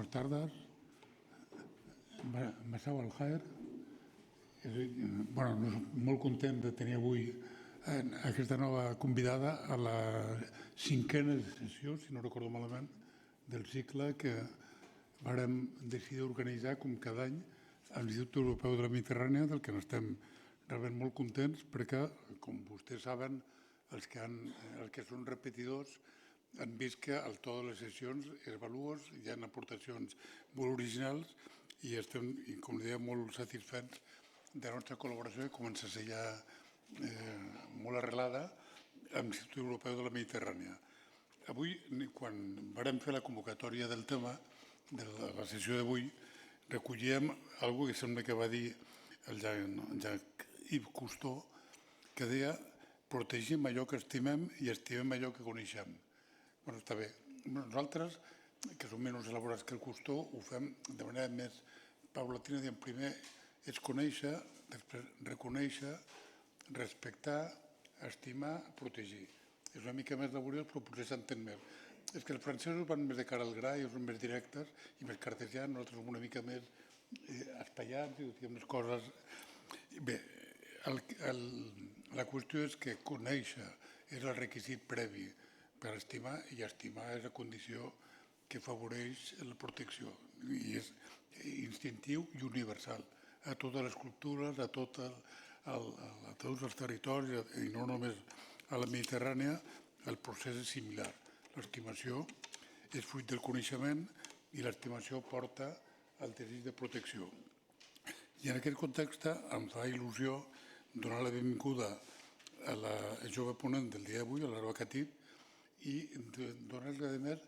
Bones tardes. M'assau al Jaer. Molt content de tenir avui aquesta nova convidada a la 5a sessió, si no recordo malament, del cicle que vàrem decidir organitzar com cada any a l'Institut Europeu del Mediterrània, del que n'estem realment molt contents perquè, com vostès saben, els que són repetidors han vist que al to de les sessions és valuós, hi ha aportacions molt originals i estem, com deia, molt satisfets de la nostra col·laboració i comença a ser ja molt arrelada amb l'Institut Europeu de la Mediterrània. Avui, quan vàrem fer la convocatòria del tema de la sessió d'avui, recollíem una cosa que sembla que va dir el Jacques-Yves Cousteau, que deia protegim allò que estimem i estimem allò que coneixem. Bé, està bé. Nosaltres, que som menys elaborats que el Cousteau, ho fem de manera més paulatina. Primer és conèixer, després reconèixer, respectar, estimar, protegir. És una mica més laboriós, però potser s'entén més. És que els francesos van més de cara al gra i són més directes i més cartesians, nosaltres som una mica més espaiats i diem les coses. Bé, la qüestió és que conèixer és el requisit previ per estimar i estimar és la condició que afavoreix la protecció i és instintiu i universal a totes les cultures, a tots els territoris i no només a la Mediterrània. El procés és similar. L'estimació és fruit del coneixement i l'estimació porta al desig de protecció. I en aquest context em fa il·lusió donar la benvinguda a la jove ponent del dia d'avui, a l'Arba Catip, i donar-li, a més,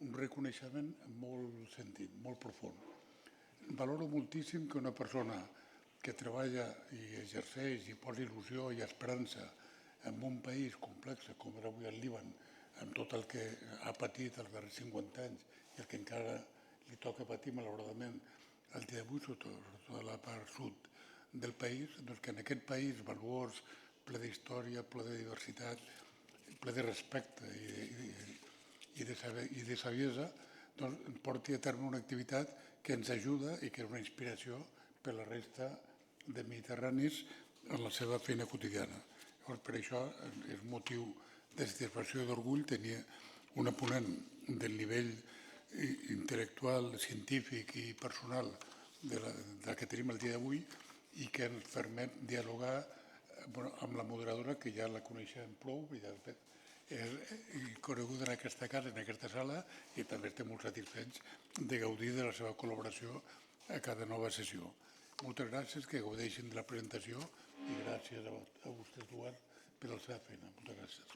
un reconeixement molt sentit, molt profund. Valoro moltíssim que una persona que treballa i exerceix i posa il·lusió i esperança en un país complex com era avui el Líban, amb tot el que ha patit els darrers 50 anys i el que encara li toca patir, malauradament, el dia d'avui, sobretot la part sud del país, doncs que en aquest país valuós, ple d'història, ple de diversitat, ple de respecte i de saviesa, porti a terme una activitat que ens ajuda i que és una inspiració per a la resta de mediterranis en la seva feina quotidiana. Per això és motiu de satisfacció i d'orgull tenir una ponent del nivell intel·lectual, científic i personal de que tenim el dia d'avui i que ens permet dialogar amb la moderadora, que ja la coneixem prou, ja és coneguda en aquesta casa, en aquesta sala, i també estem molt satisfets de gaudir de la seva col·laboració a cada nova sessió. Moltes gràcies, que gaudeixin de la presentació i gràcies a vostès dues per la seva feina. Moltes gràcies.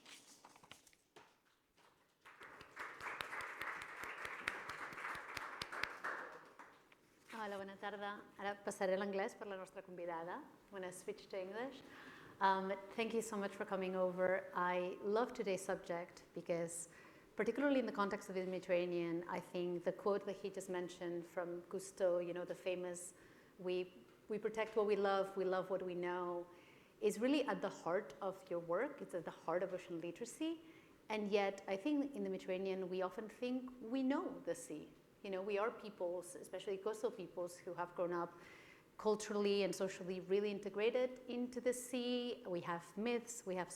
Hola, bona tarda. Ara passaré a l'anglès per la nostra convidada. I'm going to switch to English. Thank you so much for coming over. I love today's subject because, particularly in the context of the Mediterranean, I think the quote that he just mentioned from Cousteau, the famous, we protect what we love what we know, is really at the heart of your work. It's at the heart of ocean literacy. And yet, I think in the Mediterranean, we often think we know the sea. We are peoples, especially coastal peoples, who have grown up culturally and socially really integrated into the sea. We have myths, we have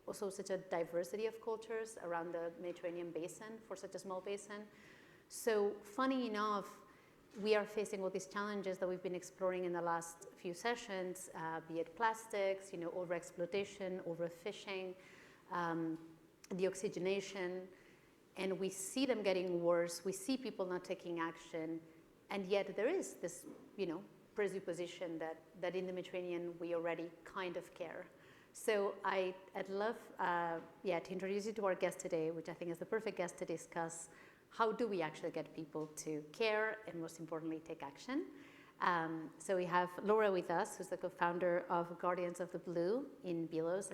also such a diversity of cultures around the Mediterranean basin for such a small basin. So funny enough, we are facing all these challenges that we've been exploring in the last few sessions, be it plastics, overexploitation, overfishing, deoxygenation, and we see them getting worse. We see people not taking action, and yet there is this, presupposition that in the Mediterranean we already kind of care. So I'd love, to introduce you to our guest today, which I think is the perfect guest to discuss how do we actually get people to care and, most importantly, take action. So we have Laura with us, who's the co-founder of Guardians of the Blue in Byblos,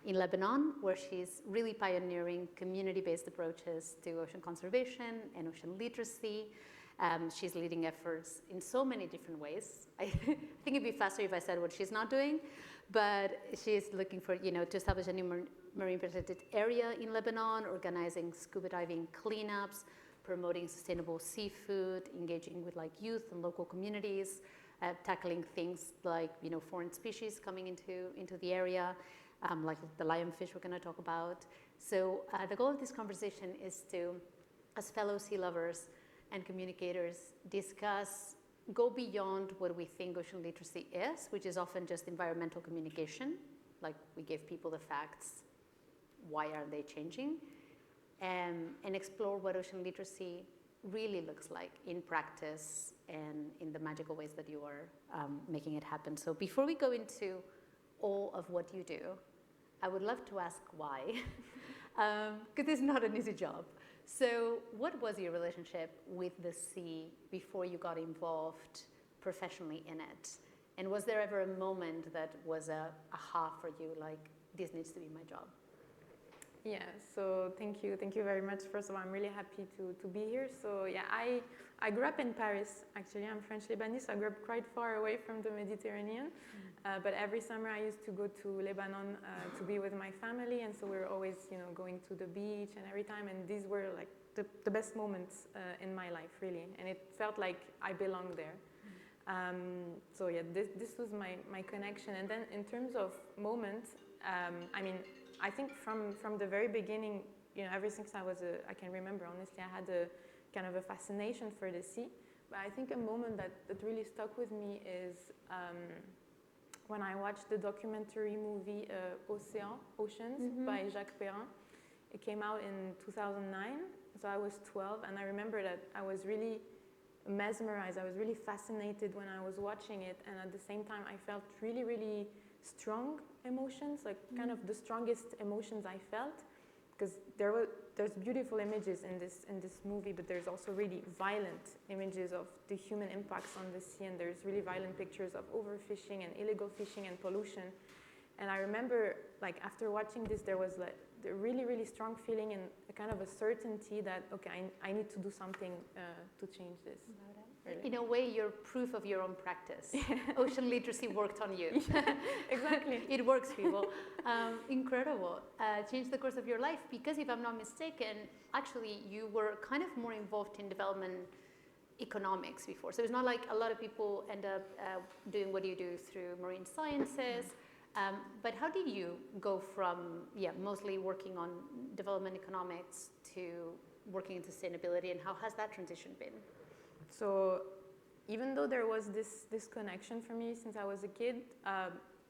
in Lebanon, where she's really pioneering community-based approaches to ocean conservation and ocean literacy. She's leading efforts in so many different ways. I think it'd be faster if I said what she's not doing, but she's looking for, to establish a new marine protected area in Lebanon, organizing scuba diving cleanups, promoting sustainable seafood, engaging with like youth and local communities, tackling things like, you know, foreign species coming into the area, like the lionfish we're going to talk about. So the goal of this conversation is to, as fellow sea lovers and communicators, discuss, go beyond what we think ocean literacy is, which is often just environmental communication, like we give people the facts, why are they changing, and explore what ocean literacy really looks like in practice and in the magical ways that you are making it happen. So before we go into all of what you do, I would love to ask why, because it's not an easy job. So what was your relationship with the sea before you got involved professionally in it? And was there ever a moment that was a aha for you, like, this needs to be my job? Yeah, so thank you very much. First of all, I'm really happy to be here. So yeah, I grew up in Paris, actually. I'm French Lebanese, so I grew up quite far away from the Mediterranean. But every summer I used to go to Lebanon to be with my family, and so we were always, you know, going to the beach and every time, and these were like the best moments in my life, really, and it felt like I belonged there. So yeah, this was my connection. And then in terms of moments, I mean, I think from the very beginning, you know, ever since I can remember, honestly, I had a kind of a fascination for the sea. But I think a moment that really stuck with me is when I watched the documentary movie Oceans by Jacques Perrin. It came out in 2009, so I was 12, and I remember that I was really mesmerized. I was really fascinated when I was watching it, and at the same time I felt really, really strong emotions, like kind of the strongest emotions I felt, because there's beautiful images in this movie, but there's also really violent images of the human impacts on the sea, and there's really violent pictures of overfishing and illegal fishing and pollution. And I remember, like, after watching this, there was like a really, really strong feeling and a kind of a certainty that, okay, I need to do something to change this. Really. In a way, you're proof of your own practice. Ocean literacy worked on you. Yeah, exactly. It works, people. Incredible. Changed the course of your life, because if I'm not mistaken, actually you were kind of more involved in development economics before. So it's not like a lot of people end up doing what you do through marine sciences. But how did you go from, mostly working on development economics to working in sustainability, and how has that transition been? So even though there was this connection for me since I was a kid,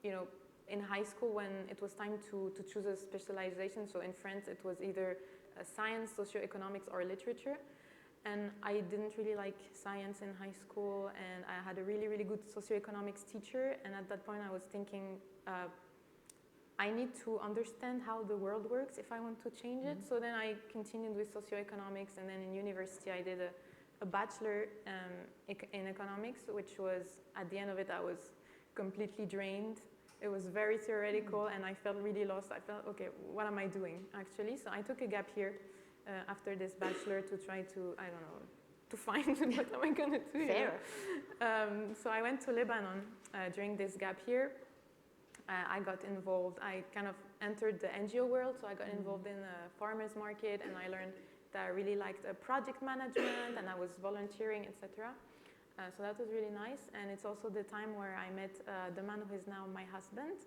you know, in high school when it was time to choose a specialization, so in France it was either science, socioeconomics, or literature. And I didn't really like science in high school, and I had a really, really good socioeconomics teacher, and at that point I was thinking, I need to understand how the world works if I want to change it. So then I continued with socioeconomics, and then in university I did a bachelor in economics, which was, at the end of it, I was completely drained. It was very theoretical, and I felt really lost. I felt, okay, what am I doing, actually? So I took a gap year after this bachelor to try to, I don't know, to find what am I going to do. Fair. So I went to Lebanon during this gap year. I got involved. I kind of entered the NGO world, so I got involved in a farmer's market, and I learned that I really liked project management, and I was volunteering, etc. So that was really nice, and it's also the time where I met the man who is now my husband,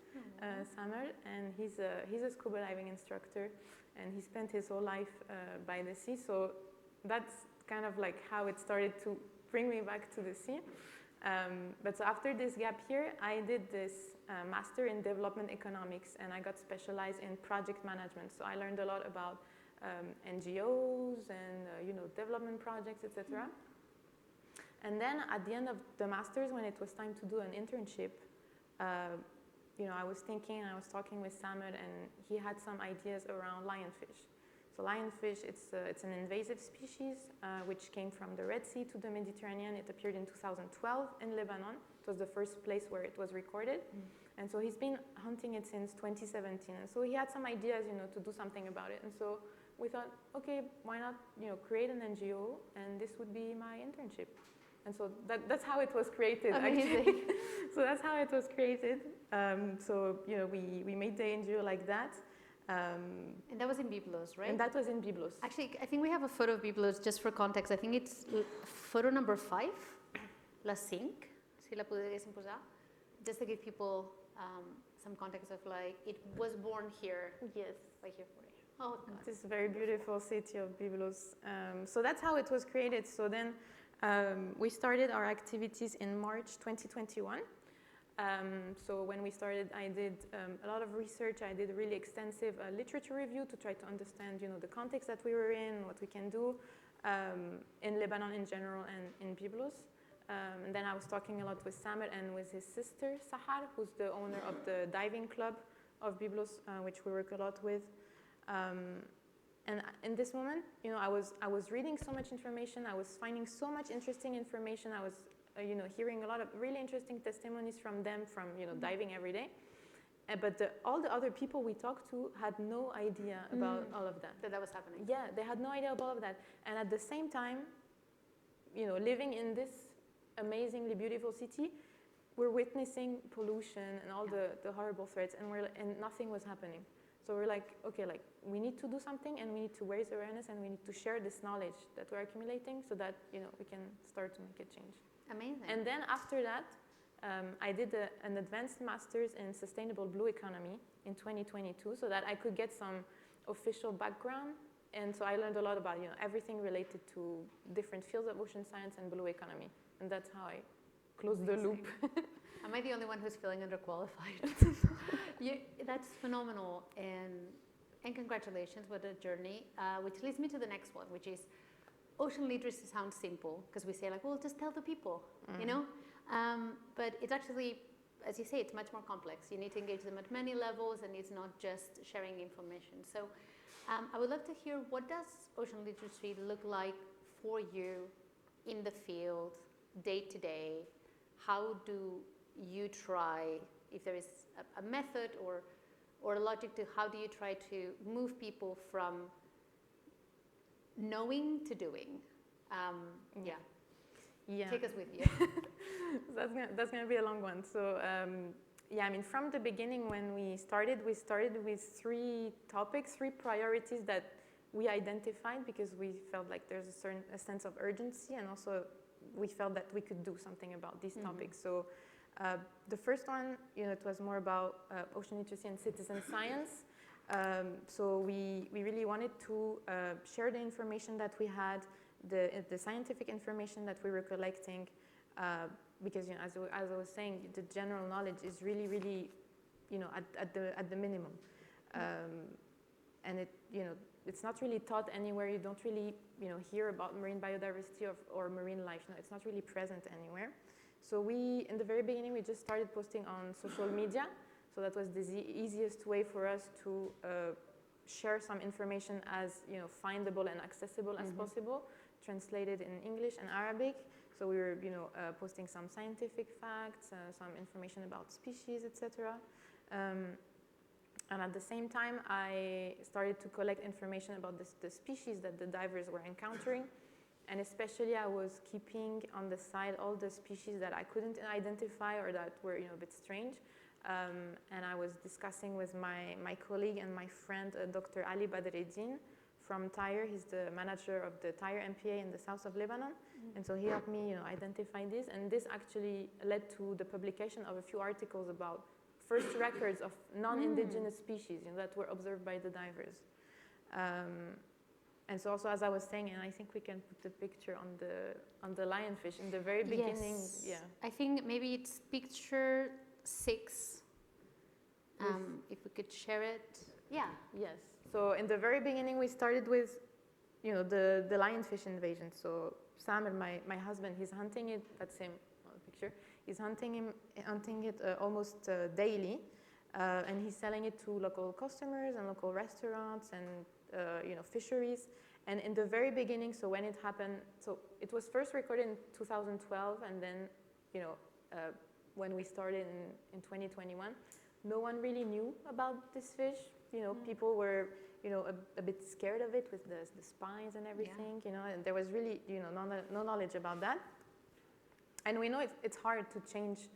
Samuel, and he's a scuba diving instructor, and he spent his whole life by the sea. So that's kind of like how it started to bring me back to the sea. But so after this gap year, I did this master in development economics, and I got specialized in project management. So I learned a lot about NGOs and you know, development projects, etc. And then at the end of the masters, when it was time to do an internship, you know, I was thinking, I was talking with Samuel, and he had some ideas around lionfish. So lionfish, it's an invasive species which came from the Red Sea to the Mediterranean. It appeared in 2012 in Lebanon. It was the first place where it was recorded. And so he's been hunting it since 2017. And so he had some ideas, you know, to do something about it. And so we thought, okay, why not, you know, create an NGO, and this would be my internship. And so that's how it was created. Amazing. Actually. So that's how it was created. So, you know, we made the NGO like that. And that was in Biblos, right? And that was in Biblos. Actually, I think we have a photo of Biblos just for context. I think it's photo number 5, la 5, si la poguéssim posar, just to give people some context of like, it was born here. Yes. By here for it. Oh, God. This very beautiful city of Biblos. So that's how it was created. So then we started our activities in March 2021. So when we started, I did a lot of research. I did a really extensive literature review to try to understand, the context that we were in, what we can do in Lebanon in general and in Biblos. And then I was talking a lot with Samer and with his sister Sahar, who's the owner of the diving club of Biblos, which we work a lot with. And in this moment, I was reading so much information. I was finding so much interesting information. I was hearing a lot of really interesting testimonies from them from, diving every day. But all the other people we talked to had no idea about all of that. That was happening. Yeah, they had no idea about all of that. And at the same time, living in this amazingly beautiful city, we're witnessing pollution and all the horrible threats, and nothing was happening. So we're like, okay, we need to do something, and we need to raise awareness, and we need to share this knowledge that we're accumulating so that, we can start to make a change. Amazing. And then after that, I did an advanced master's in sustainable blue economy in 2022 so that I could get some official background. And so I learned a lot about, everything related to different fields of ocean science and blue economy. And that's how I closed the loop. Am I the only one who's feeling underqualified? That's phenomenal, and congratulations, what a journey, which leads me to the next one, which is ocean literacy sounds simple, because we say well, just tell the people, but it's actually, as you say, it's much more complex. You need to engage them at many levels, and it's not just sharing information. So I would love to hear, what does ocean literacy look like for you in the field, day to day? How do you try, if there is a method or a logic to how do you try to move people from knowing to doing? Yeah. Take us with you. That's gonna be a long one. So from the beginning when we started with 3 topics, 3 priorities that we identified because we felt like there's a sense of urgency, and also we felt that we could do something about these topics. So the first one, it was more about ocean literacy and citizen science. So we really wanted to share the information that we had, the scientific information that we were collecting, because as I was saying, the general knowledge is really, really, at the minimum, and it's not really taught anywhere. You don't really, hear about marine biodiversity or marine life. No, it's not really present anywhere. So in the very beginning, we just started posting on social media. So that was the easiest way for us to share some information as findable and accessible as possible, translated in English and Arabic. So we were posting some scientific facts, some information about species, etc. And at the same time, I started to collect information about the species that the divers were encountering. And especially, I was keeping on the side all the species that I couldn't identify or that were a bit strange. And I was discussing with my colleague and my friend, Dr. Ali Badreddin from Tyre. He's the manager of the Tyre MPA in the south of Lebanon. And so he helped me identify this. And this actually led to the publication of a few articles about first records of non-indigenous species that were observed by the divers. And so also, as I was saying, and I think we can put the picture on the lionfish in the very beginning. Yes. Yeah. I think maybe it's picture 6. If we could share it. Yeah. Yes. So in the very beginning, we started with, the lionfish invasion. So Sam and my husband, he's hunting it. That same picture. He's hunting it almost daily, and he's selling it to local customers and local restaurants and fisheries. And in the very beginning, so when it happened, so it was first recorded in 2012, and then when we started in 2021, no one really knew about this fish. People were a bit scared of it with the spines and everything. And there was really no knowledge about that. And we know it's hard to change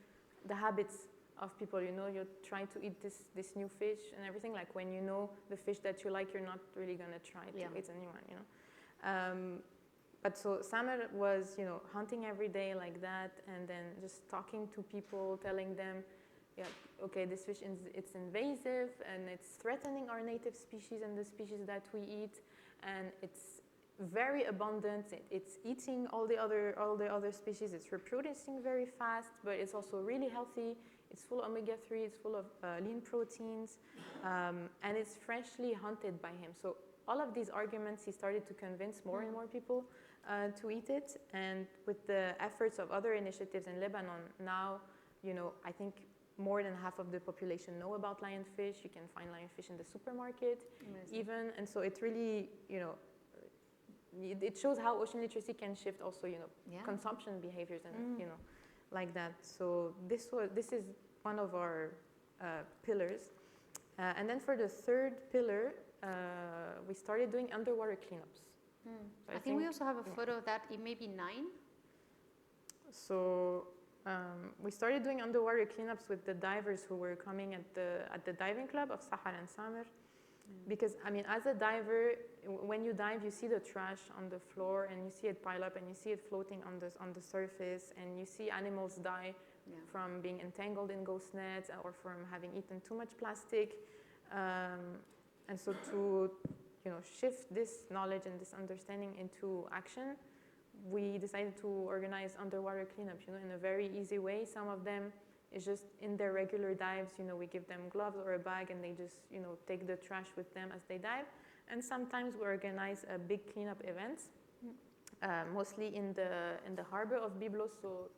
the habits of people, you know, you try to eat this new fish and everything, like when you know the fish that you like, you're not really going to try to eat a new one, you know. But so summer was, you know, hunting every day like that, and then just talking to people, telling them, yeah, okay, this fish, it's invasive, and it's threatening our native species and the species that we eat, and it's very abundant. It's eating all the other species. It's reproducing very fast, but it's also really healthy. It's full of omega-3. It's full of lean proteins, and it's freshly hunted by him. So all of these arguments, he started to convince more and more people to eat it. And with the efforts of other initiatives in Lebanon, now, you know, I think more than half of the population know about lionfish. You can find lionfish in the supermarket, even. And so it really, you know, it shows how ocean literacy can shift also, you know, consumption behaviors and, you know, like that. So this is one of our pillars. And then for the third pillar, we started doing underwater cleanups. So I think we also have a photo of that. It may be 9. So we started doing underwater cleanups with the divers who were coming at the diving club of Sahar and Samer. Because, I mean, as a diver, when you dive, you see the trash on the floor, and you see it pile up, and you see it floating on the surface, and you see animals die from being entangled in ghost nets or from having eaten too much plastic. And so to, you know, shift this knowledge and this understanding into action, we decided to organize underwater cleanups, you know, in a very easy way. Some of them is just in their regular dives, you know, we give them gloves or a bag, and they just, you know, take the trash with them as they dive. And sometimes we organize big cleanup events, mostly in the harbor of Byblos. So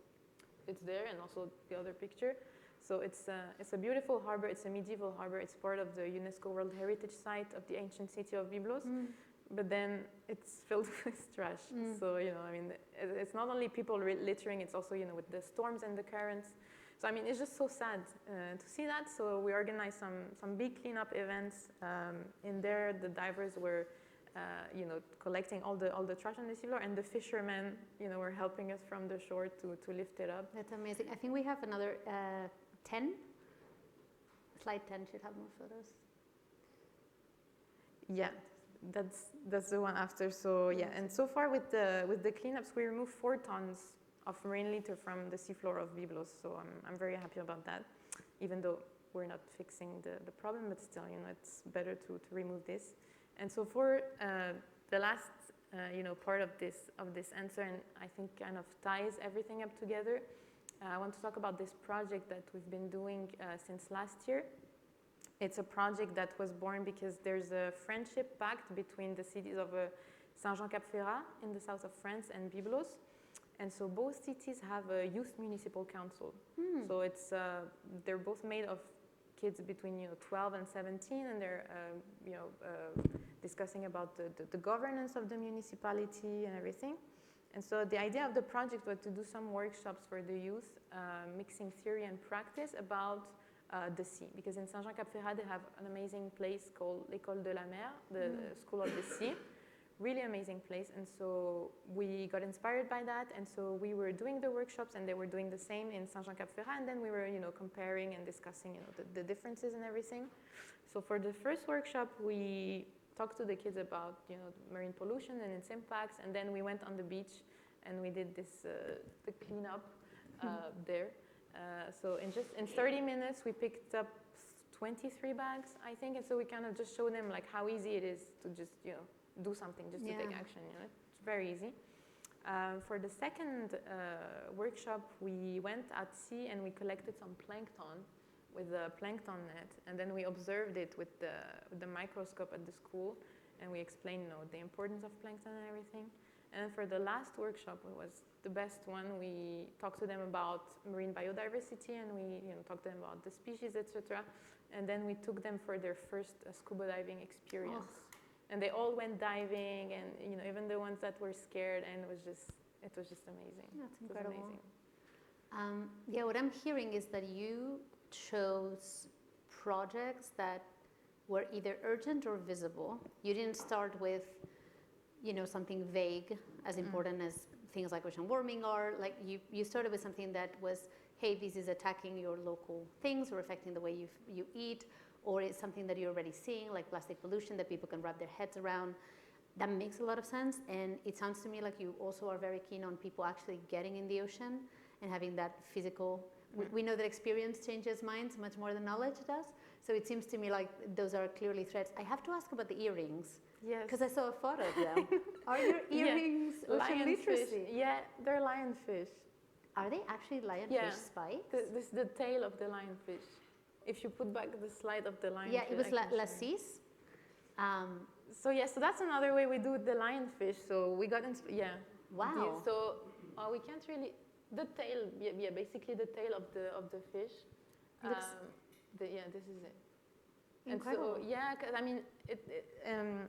it's there, and also the other picture. So it's a beautiful harbor. It's a medieval harbor. It's part of the UNESCO World Heritage Site of the ancient city of Byblos. But then it's filled with trash. So, you know, I mean, it's not only people littering, it's also, you know, with the storms and the currents. So, I mean, it's just so sad to see that. So we organized some big cleanup events. In there, the divers were, you know, collecting all the trash on the seafloor, and the fishermen, you know, were helping us from the shore to lift it up. That's amazing. I think we have another 10. Slide 10 should have more photos. Yeah, that's the one after. So yeah, and so far with the cleanups, we removed 4 tons of marine litter from the seafloor of Byblos. So I'm very happy about that, even though we're not fixing the problem, but still, you know, it's better to remove this. And so for the last, you know, part of this answer, and I think kind of ties everything up together, I want to talk about this project that we've been doing since last year. It's a project that was born because there's a friendship pact between the cities of Saint-Jean-Cap-Ferrat in the south of France and Byblos. And so both cities have a youth municipal council. So it's they're both made of kids between, you know, 12 and 17, and they're you know, discussing about the governance of the municipality and everything. And so the idea of the project was to do some workshops for the youth, mixing theory and practice about the sea. Because in Saint-Jean-Cap-Ferrat they have an amazing place called l'École de la Mer, the School of the Sea. Really amazing place, and so we got inspired by that, and so we were doing the workshops, and they were doing the same in Saint-Jean-Cap-Ferrat, and then we were, you know, comparing and discussing, you know, the differences and everything. So for the first workshop, we talked to the kids about, you know, marine pollution and its impacts, and then we went on the beach and we did this the cleanup there. So in 30 minutes, we picked up 23 bags, I think, and so we kind of just showed them like how easy it is to just, you know, do something, just to take action, you know, it's very easy. For the second workshop, we went at sea and we collected some plankton with a plankton net, and then we observed it with the microscope at the school, and we explained, you know, the importance of plankton and everything. And for the last workshop, it was the best one. We talked to them about marine biodiversity, and we, you know, talked to them about the species, etc. And then we took them for their first scuba diving experience. And they all went diving, and, you know, even the ones that were scared, and it was just amazing. That's incredible. Yeah, what I'm hearing is that you chose projects that were either urgent or visible. You didn't start with, you know, something vague, as important as things like ocean warming are. Like you started with something that was, hey, this is attacking your local things or affecting the way you eat, or it's something that you're already seeing, like plastic pollution that people can wrap their heads around. That makes a lot of sense, and it sounds to me like you also are very keen on people actually getting in the ocean and having that physical. We know that experience changes minds much more than knowledge does, so it seems to me like those are clearly threats. I have to ask about the earrings. Yes. Because I saw a photo of them. Are your earrings ocean literacy? Yeah, they're lionfish. Are they actually lionfish spikes? This is the tail of the lionfish. If you put back the slide of the lionfish. Yeah, it was la cis. So that's another way we do the lionfish. So we got into, Wow. So we can't really, the tail, basically the tail of the fish. This is it. Incredible. And so, cause, I mean,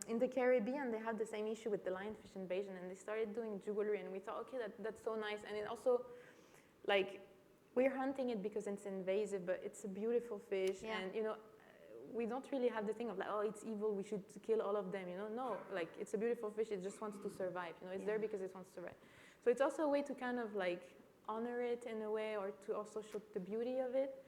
in the Caribbean, they had the same issue with the lionfish invasion, and they started doing jewelry, and we thought, okay, that's so nice. And it also, like, we're hunting it because it's invasive, but it's a beautiful fish, and, you know, we don't really have the thing of like, oh, it's evil, we should kill all of them, you know? No, like, it's a beautiful fish, it just wants to survive, you know? It's there because it wants to survive. So it's also a way to kind of, like, honor it in a way, or to also show the beauty of it.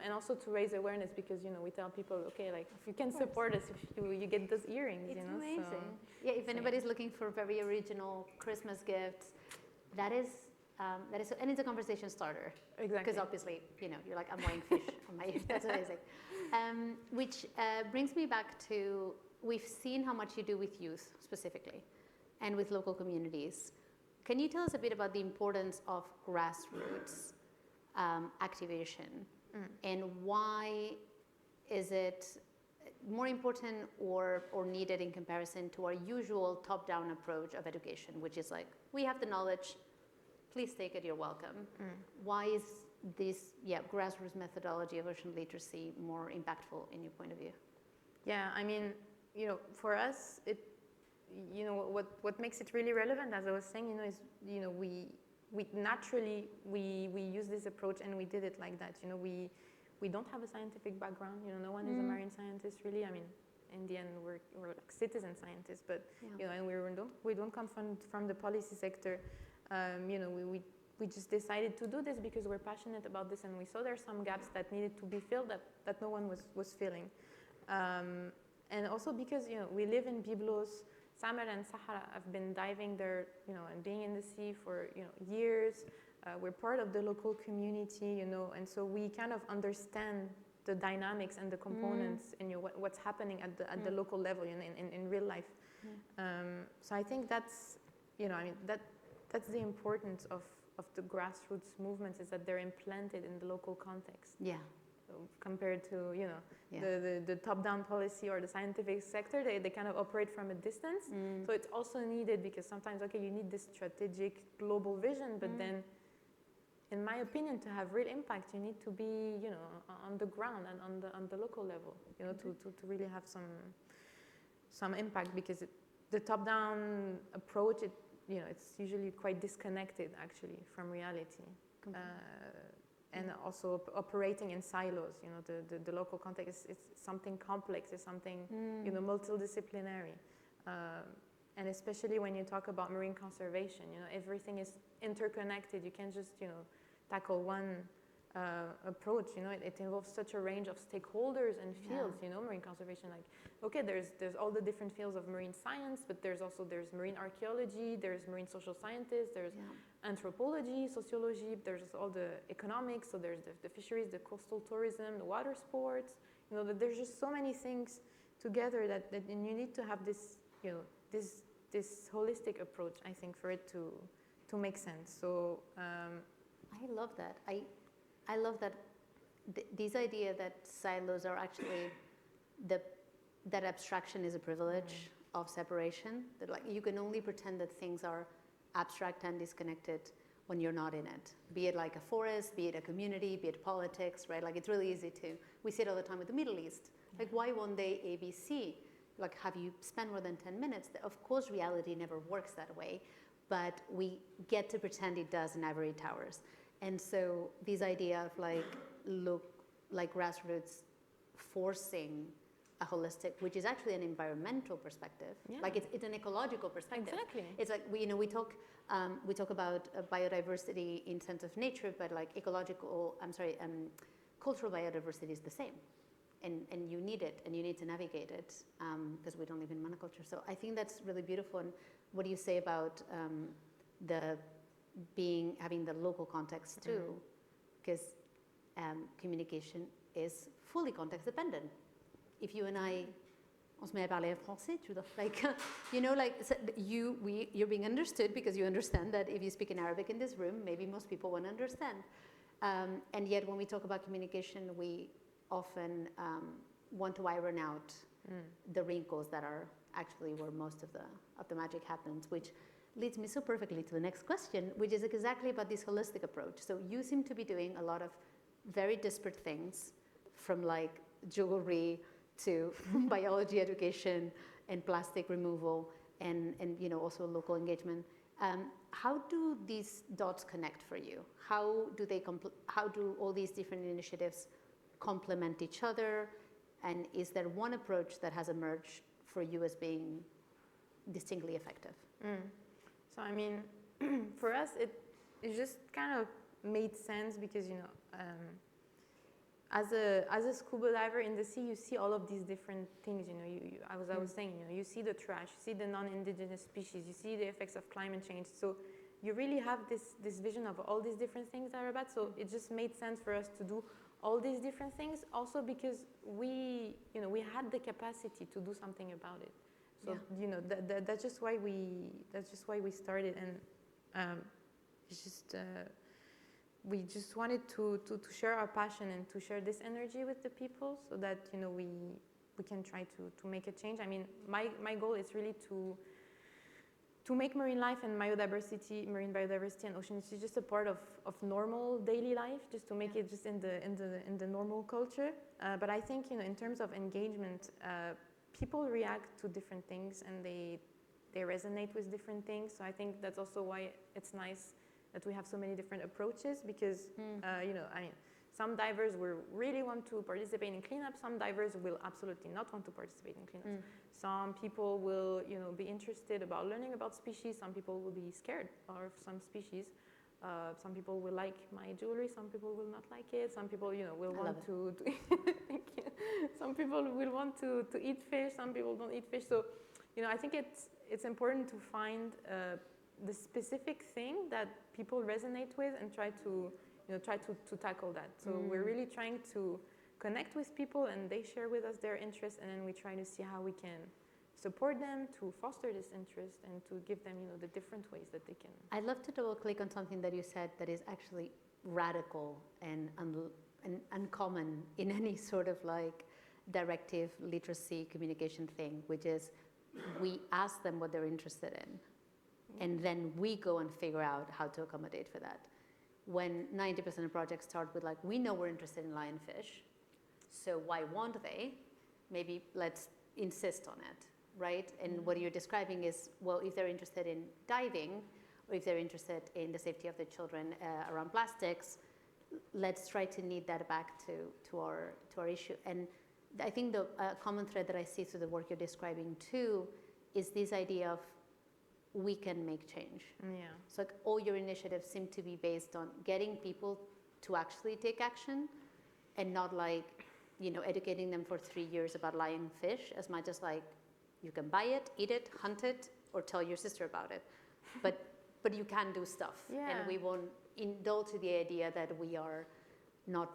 And also to raise awareness, because, you know, we tell people, okay, like, if you can support us, if you get those earrings, it's you know. Amazing. So, yeah, if anybody's looking for very original Christmas gifts, that is, and it's a conversation starter. Exactly. Because obviously, you know, you're like, I'm wearing fish on my ears. That's amazing. Which brings me back to, we've seen how much you do with youth specifically, and with local communities. Can you tell us a bit about the importance of grassroots activation? And why is it more important or needed in comparison to our usual top-down approach of education, which is like, we have the knowledge, please take it, you're welcome. Why is this grassroots methodology of ocean literacy more impactful in your point of view? Yeah, I mean, you know, for us, you know, what makes it really relevant, as I was saying, you know, is, you know, we naturally use this approach, and we did it like that. You know, we don't have a scientific background. You know, no one is a marine scientist really. I mean, in the end, we're like citizen scientists, but you know, and we don't come from the policy sector. You know, we just decided to do this because we're passionate about this, and we saw there's some gaps that needed to be filled that no one was filling, and also because, you know, we live in Byblos. Samer and Sahara have been diving there, you know, and being in the sea for, you know, years. We're part of the local community, you know, and so we kind of understand the dynamics and the components in, you know, what's happening at the local level, you know, in real life. So I think that's, you know, I mean, that's the importance of the grassroots movements, is that they're implanted in the local context. Yeah. Compared to, you know, the top-down policy or the scientific sector, they kind of operate from a distance. So it's also needed because sometimes, okay, you need this strategic global vision, but then, in my opinion, to have real impact, you need to be, you know, on the ground and on the local level, you know, to really have some impact, because the top-down approach, you know, it's usually quite disconnected actually from reality. And also operating in silos, you know, the local context is something complex, it's something, you know, multidisciplinary. And especially when you talk about marine conservation, you know, everything is interconnected. You can't just, you know, tackle one approach, you know, it involves such a range of stakeholders and fields, you know, marine conservation. Like, okay, there's all the different fields of marine science, but there's marine archaeology, there's marine social scientists, there's anthropology, sociology, there's all the economics, so there's the fisheries, the coastal tourism, the water sports, you know, that there's just so many things together that you need to have this, you know, this holistic approach, I think, for it to make sense. So I love that. I love that this idea that silos are actually that abstraction is a privilege of separation. That, like, you can only pretend that things are abstract and disconnected when you're not in it. Be it like a forest, be it a community, be it politics, right? Like, it's really easy to. We see it all the time with the Middle East. Like, why won't they ABC? Like, have you spent more than 10 minutes? Of course, reality never works that way, but we get to pretend it does in ivory towers. And so this idea of like grassroots forcing a holistic, which is actually an environmental perspective. Yeah. Like it's an ecological perspective. Exactly. It's like we talk about biodiversity in sense of nature, but like cultural biodiversity is the same, and you need it, and you need to navigate it because we don't live in monoculture. So I think that's really beautiful. And what do you say about having the local context too? Because communication is fully context dependent. If you and I, on se met à parler français, you're being understood because you understand that if you speak in Arabic in this room, maybe most people won't understand. And yet when we talk about communication, we often want to iron out the wrinkles that are actually where most of the magic happens, which leads me so perfectly to the next question, which is exactly about this holistic approach. So you seem to be doing a lot of very disparate things, from like jewelry to biology education and plastic removal and also local engagement. How do these dots connect for you? How do all these different initiatives complement each other? And is there one approach that has emerged for you as being distinctly effective? So I mean, for us, it just kind of made sense because as a scuba diver in the sea, you see all of these different things. I was saying, you see the trash, you see the non-indigenous species, you see the effects of climate change. So you really have this vision of all these different things that are bad. So it just made sense for us to do all these different things. Also because we had the capacity to do something about it. So that's just why we started, and it's just. We just wanted to share our passion and to share this energy with the people so that we can try to make a change. I mean, my goal is really to make marine life and marine biodiversity and oceans just a part of normal daily life, just to make it just in the normal culture. But I think in terms of engagement, people react to different things and they resonate with different things. So I think that's also why it's nice that we have so many different approaches, because some divers will really want to participate in cleanup. Some divers will absolutely not want to participate in cleanups. Some people will be interested about learning about species. Some people will be scared of some species. Some people will like my jewelry. Some people will not like it. Some people will want to some people will want to eat fish. Some people don't eat fish. So I think it's important to find the specific thing that people resonate with and try to tackle that. So we're really trying to connect with people, and they share with us their interests, and then we try to see how we can support them to foster this interest and to give them the different ways that they can. I'd love to double click on something that you said that is actually radical and uncommon in any sort of like directive literacy communication thing, which is we ask them what they're interested in. And then we go and figure out how to accommodate for that. When 90% of projects start with like, we know we're interested in lionfish, so why won't they? Maybe let's insist on it, right? And what you're describing is, well, if they're interested in diving, or if they're interested in the safety of the children around plastics, let's try to knead that back to our issue. And I think the common thread that I see through the work you're describing too is this idea of we can make change. Yeah. So like all your initiatives seem to be based on getting people to actually take action, and not like, educating them for 3 years about lionfish as much as like you can buy it, eat it, hunt it, or tell your sister about it. But you can do stuff. Yeah. And we won't indulge the idea that we are not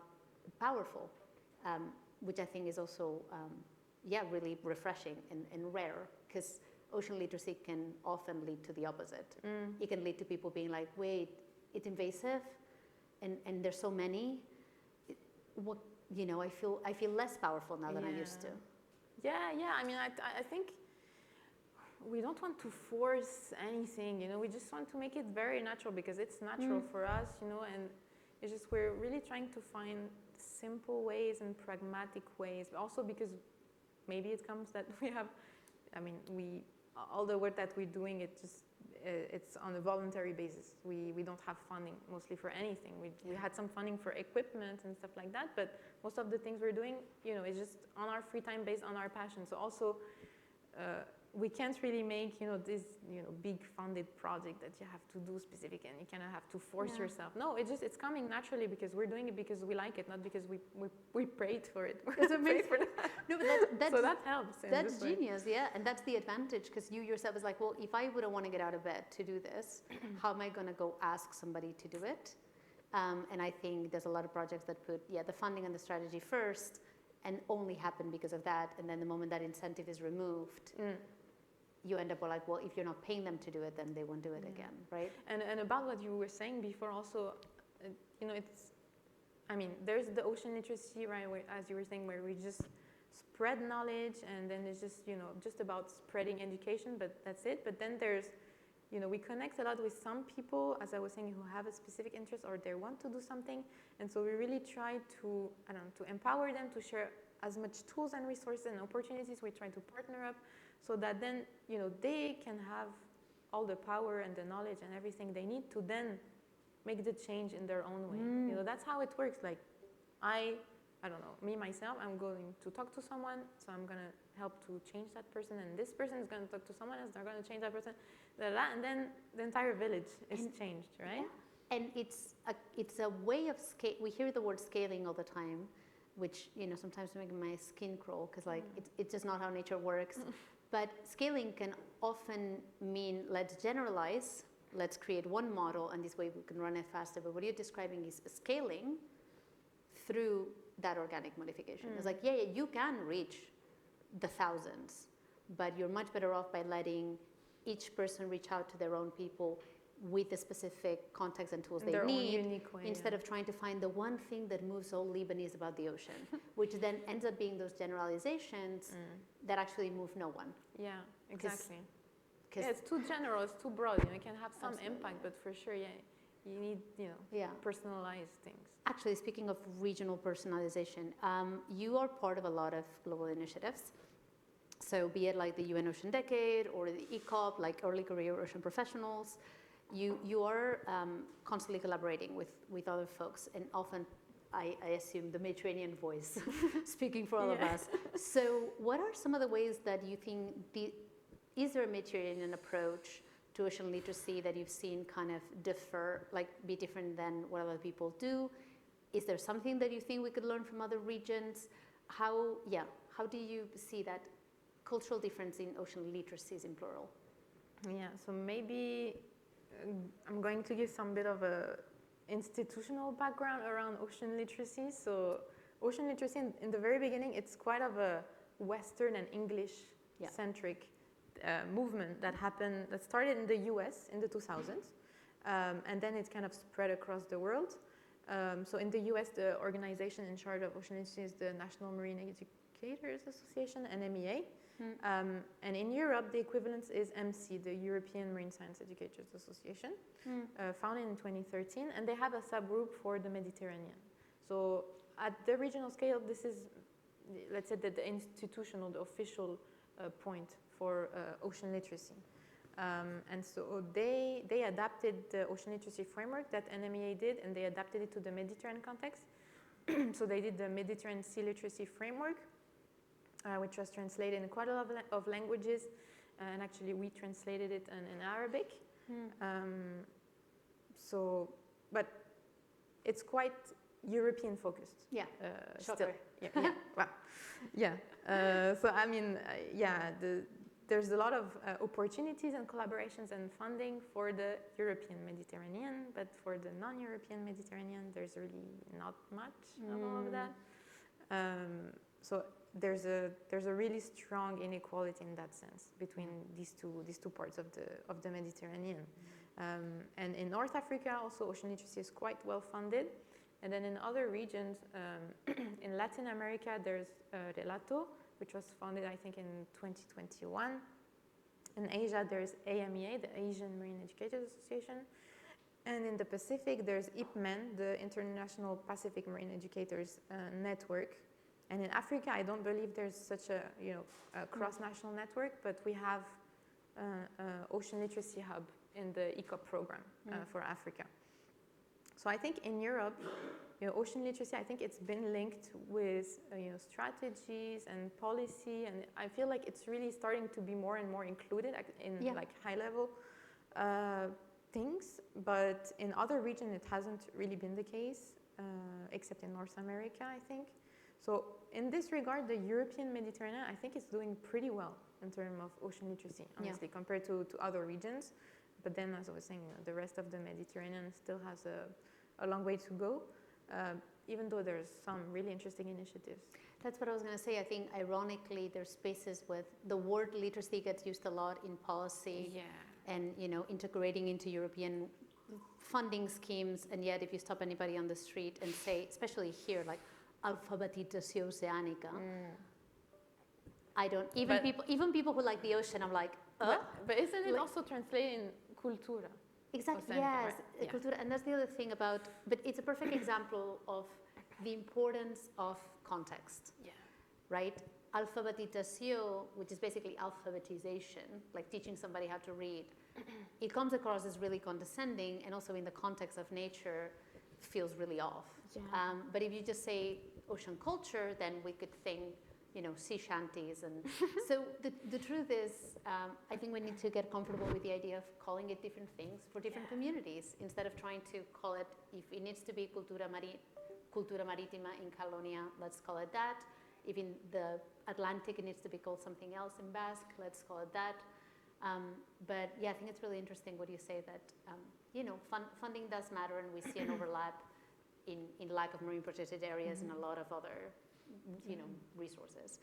powerful, which I think is also, really refreshing and rare, because ocean literacy can often lead to the opposite. It can lead to people being like, wait, it's invasive, and there's so many. I feel less powerful now than I used to. Yeah. I mean, I think we don't want to force anything. We just want to make it very natural because it's natural for us. And it's just we're really trying to find simple ways and pragmatic ways. But also because maybe it comes that we have. I mean, all the work that we're doing, it's on a voluntary basis. We don't have funding mostly for anything. We had some funding for equipment and stuff like that, but most of the things we're doing, is just on our free time based on our passion. So also, we can't really make, this, big funded project that you have to do specific and you kind of have to force yourself. No, it's coming naturally because we're doing it because we like it, not because we prayed for it. Prayed for that. No, but so that helps. That's genius, yeah. And that's the advantage because you yourself is like, well, if I wouldn't want to get out of bed to do this, how am I going to go ask somebody to do it? And I think there's a lot of projects that put, the funding and the strategy first and only happen because of that. And then the moment that incentive is removed, you end up like, well, if you're not paying them to do it, then they won't do it again, right? And about what you were saying before also, there's the ocean literacy, right, where, as you were saying, where we just spread knowledge and then it's just, just about spreading education, but that's it. But then there's, we connect a lot with some people, as I was saying, who have a specific interest or they want to do something. And so we really try to, to empower them to share as much tools and resources and opportunities. We try to partner up so that then, they can have all the power and the knowledge and everything they need to then make the change in their own way. That's how it works. Like, I don't know, me, myself, I'm going to talk to someone, so I'm going to help to change that person, and this person is going to talk to someone else, they're going to change that person, and then the entire village is changed, right? Yeah. And it's a way of scale. We hear the word scaling all the time, which, sometimes make my skin crawl because like it's just not how nature works. But scaling can often mean let's generalize, let's create one model, and this way we can run it faster. But what you're describing is scaling through that organic modification. It's like, you can reach the thousands, but you're much better off by letting each person reach out to their own people with the specific context and tools they need, instead of trying to find the one thing that moves all Lebanese about the ocean, which then ends up being those generalizations that actually move no one. Yeah, exactly. Yeah, it's too general, it's too broad. It can have some impact, but for sure, you need, personalized things. Actually, speaking of regional personalization, you are part of a lot of global initiatives. So be it like the UN Ocean Decade or the ECOP, like Early Career Ocean Professionals, you are constantly collaborating with other folks, and often I assume the Mediterranean voice speaking for all of us. So what are some of the ways that you think, is there a Mediterranean approach to ocean literacy that you've seen kind of be different than what other people do? Is there something that you think we could learn from other regions? How do you see that cultural difference in ocean literacies in plural? Yeah, so maybe I'm going to give some bit of a institutional background around ocean literacy. So ocean literacy in the very beginning, it's quite of a Western and English-centric movement that started in the US in the 2000s, and then it kind of spread across the world. So in the US, the organization in charge of ocean literacy is the National Marine Educators Association, NMEA. And in Europe, the equivalent is MC, the European Marine Science Educators Association, founded in 2013, and they have a subgroup for the Mediterranean. So at the regional scale, this is, let's say, the institutional, the official point for ocean literacy. And so they adapted the ocean literacy framework that NMEA did, and they adapted it to the Mediterranean context. So they did the Mediterranean Sea Literacy Framework, which was translated in quite a lot of languages, and actually we translated it in Arabic. But it's quite European focused. Yeah, still. So I mean, there's a lot of opportunities and collaborations and funding for the European Mediterranean, but for the non-European Mediterranean, there's really not much of all of that. So there's a really strong inequality in that sense between these two parts of the Mediterranean. And in North Africa, also ocean literacy is quite well funded. And then in other regions, in Latin America, there's Relato, which was founded, I think, in 2021. In Asia, there's AMEA, the Asian Marine Educators Association. And in the Pacific, there's IEMed, the International Pacific Marine Educators Network. And in Africa, I don't believe there's such a cross-national network, but we have an ocean literacy hub in the ECOP program for Africa. So I think in Europe, ocean literacy, I think it's been linked with strategies and policy, and I feel like it's really starting to be more and more included in like high-level things. But in other regions, it hasn't really been the case, except in North America, I think. So in this regard, the European Mediterranean, I think, is doing pretty well in terms of ocean literacy, honestly, compared to other regions. But then, as I was saying, the rest of the Mediterranean still has a long way to go, even though there's some really interesting initiatives. That's what I was going to say. I think, ironically, there's spaces with the word literacy gets used a lot in policy and, integrating into European funding schemes. And yet, if you stop anybody on the street and say, especially here, like, ALFABETIZACIÓN OCEÁNICA, I don't, even people who like the ocean, I'm like, But isn't it also translated in cultura? Exactly, Oceánica, yes, right? cultura. And that's the other thing about, but it's a perfect example of the importance of context, right? Alfabetización, which is basically alphabetization, like teaching somebody how to read, it comes across as really condescending, and also in the context of nature feels really off. But if you just say ocean culture, then we could think, sea shanties. And so the truth is, I think we need to get comfortable with the idea of calling it different things for different communities, instead of trying to call it, if it needs to be cultura marítima in Catalonia, let's call it that. If in the Atlantic it needs to be called something else in Basque, let's call it that. But yeah, I think it's really interesting what you say, that funding does matter, and we see an overlap in lack of marine protected areas and a lot of other resources.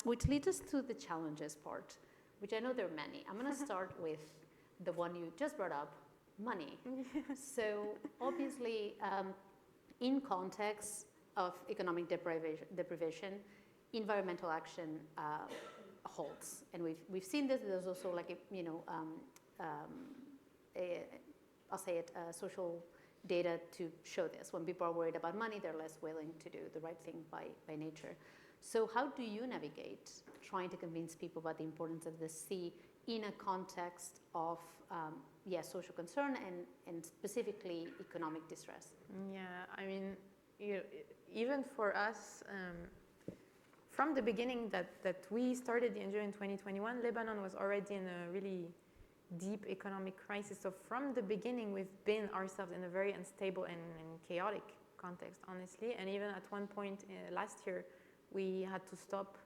Which leads us to the challenges part, which I know there are many. I'm going to start with the one you just brought up, money. So obviously, in context of economic deprivation, environmental action holds. And we've seen this. There's also like I'll say it, social data to show this. When people are worried about money, they're less willing to do the right thing by nature. So how do you navigate trying to convince people about the importance of the sea in a context of social concern and specifically economic distress? Yeah, I mean, even for us, from the beginning that we started the NGO in 2021, Lebanon was already in a really deep economic crisis. So from the beginning, we've been ourselves in a very unstable and chaotic context, honestly. And even at one point last year, we had to stop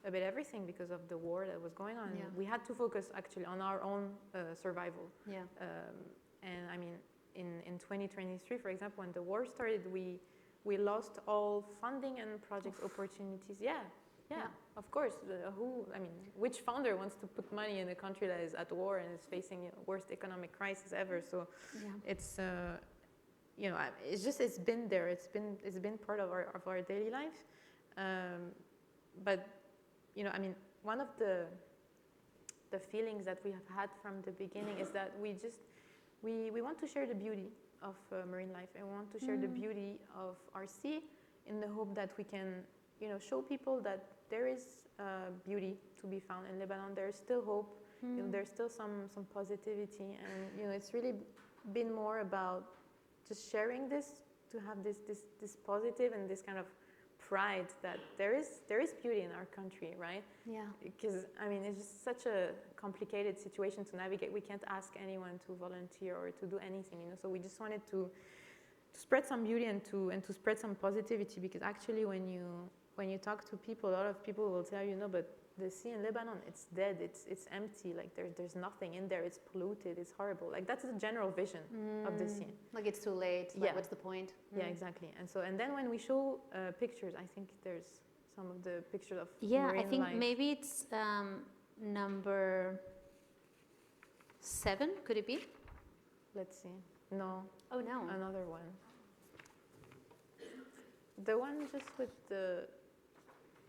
a bit everything because of the war that was going on. Yeah. We had to focus actually on our own survival. Yeah. And I mean, in 2023, for example, when the war started, we lost all funding and project opportunities. Yeah, of course. Which founder wants to put money in a country that is at war and is facing worst economic crisis ever? So it's it's been there. It's been part of our daily life. But one of the feelings that we have had from the beginning is that we want to share the beauty of marine life, and we want to share the beauty of our sea, in the hope that we can show people that there is beauty to be found in Lebanon. There's still hope. There's still some positivity, and it's really been more about just sharing this, to have this positive and this kind of pride that there is beauty in our country, right? Yeah. Because it's just such a complicated situation to navigate. We can't ask anyone to volunteer or to do anything, So we just wanted to spread some beauty and to spread some positivity, because actually when you talk to people, a lot of people will tell you, no, but the sea in Lebanon, it's dead, it's empty, like there's nothing in there, it's polluted, it's horrible. Like that's the general vision of the sea. Like it's too late, like what's the point? Yeah, exactly. And then when we show pictures, I think there's some of the pictures of I think life. maybe it's number 7, could it be? Let's see. No. Oh no. Another one. The one just with the...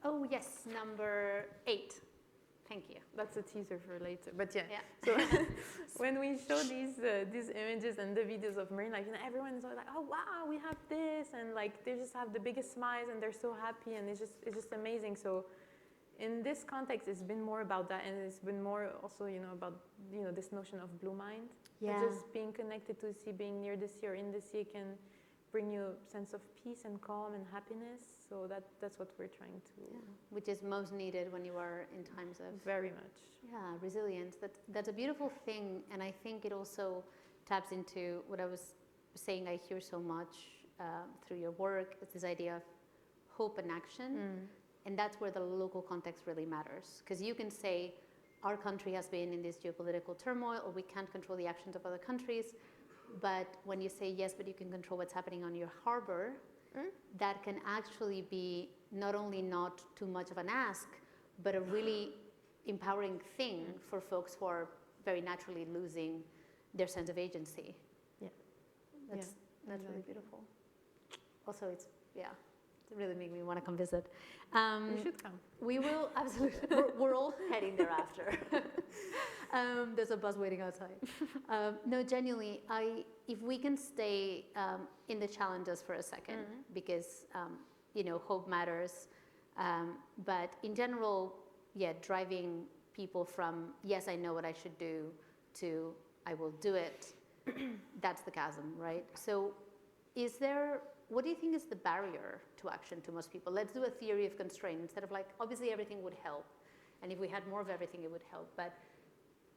Oh yes, number 8. Thank you. That's a teaser for later. But yeah. So when we show these images and the videos of marine life, everyone's always like, oh wow, we have this, and like they just have the biggest smiles and they're so happy, and it's just amazing. So in this context, it's been more about that, and it's been more also, about, this notion of blue mind. Yeah. Just being connected to the sea, being near the sea or in the sea can bring you a sense of peace and calm and happiness. So that's what we're trying to... Yeah. Which is most needed when you are in times of... Very much. Yeah, resilience. That's a beautiful thing, and I think it also taps into what I was saying I hear so much through your work. It's this idea of hope and action, and that's where the local context really matters. Because you can say, our country has been in this geopolitical turmoil, or we can't control the actions of other countries, but when you say, yes, but you can control what's happening on your harbor, that can actually be not only not too much of an ask, but a really empowering thing for folks who are very naturally losing their sense of agency. Yeah. That's really beautiful. Also, it really made me want to come visit. You should come. We will, absolutely. We're all heading there after. There's a bus waiting outside. No, genuinely, if we can stay in the challenges for a second, because, hope matters. But in general, driving people from, yes, I know what I should do, to, I will do it, that's the chasm, right? So what do you think is the barrier to action to most people? Let's do a theory of constraint instead of obviously everything would help. And if we had more of everything, it would help. But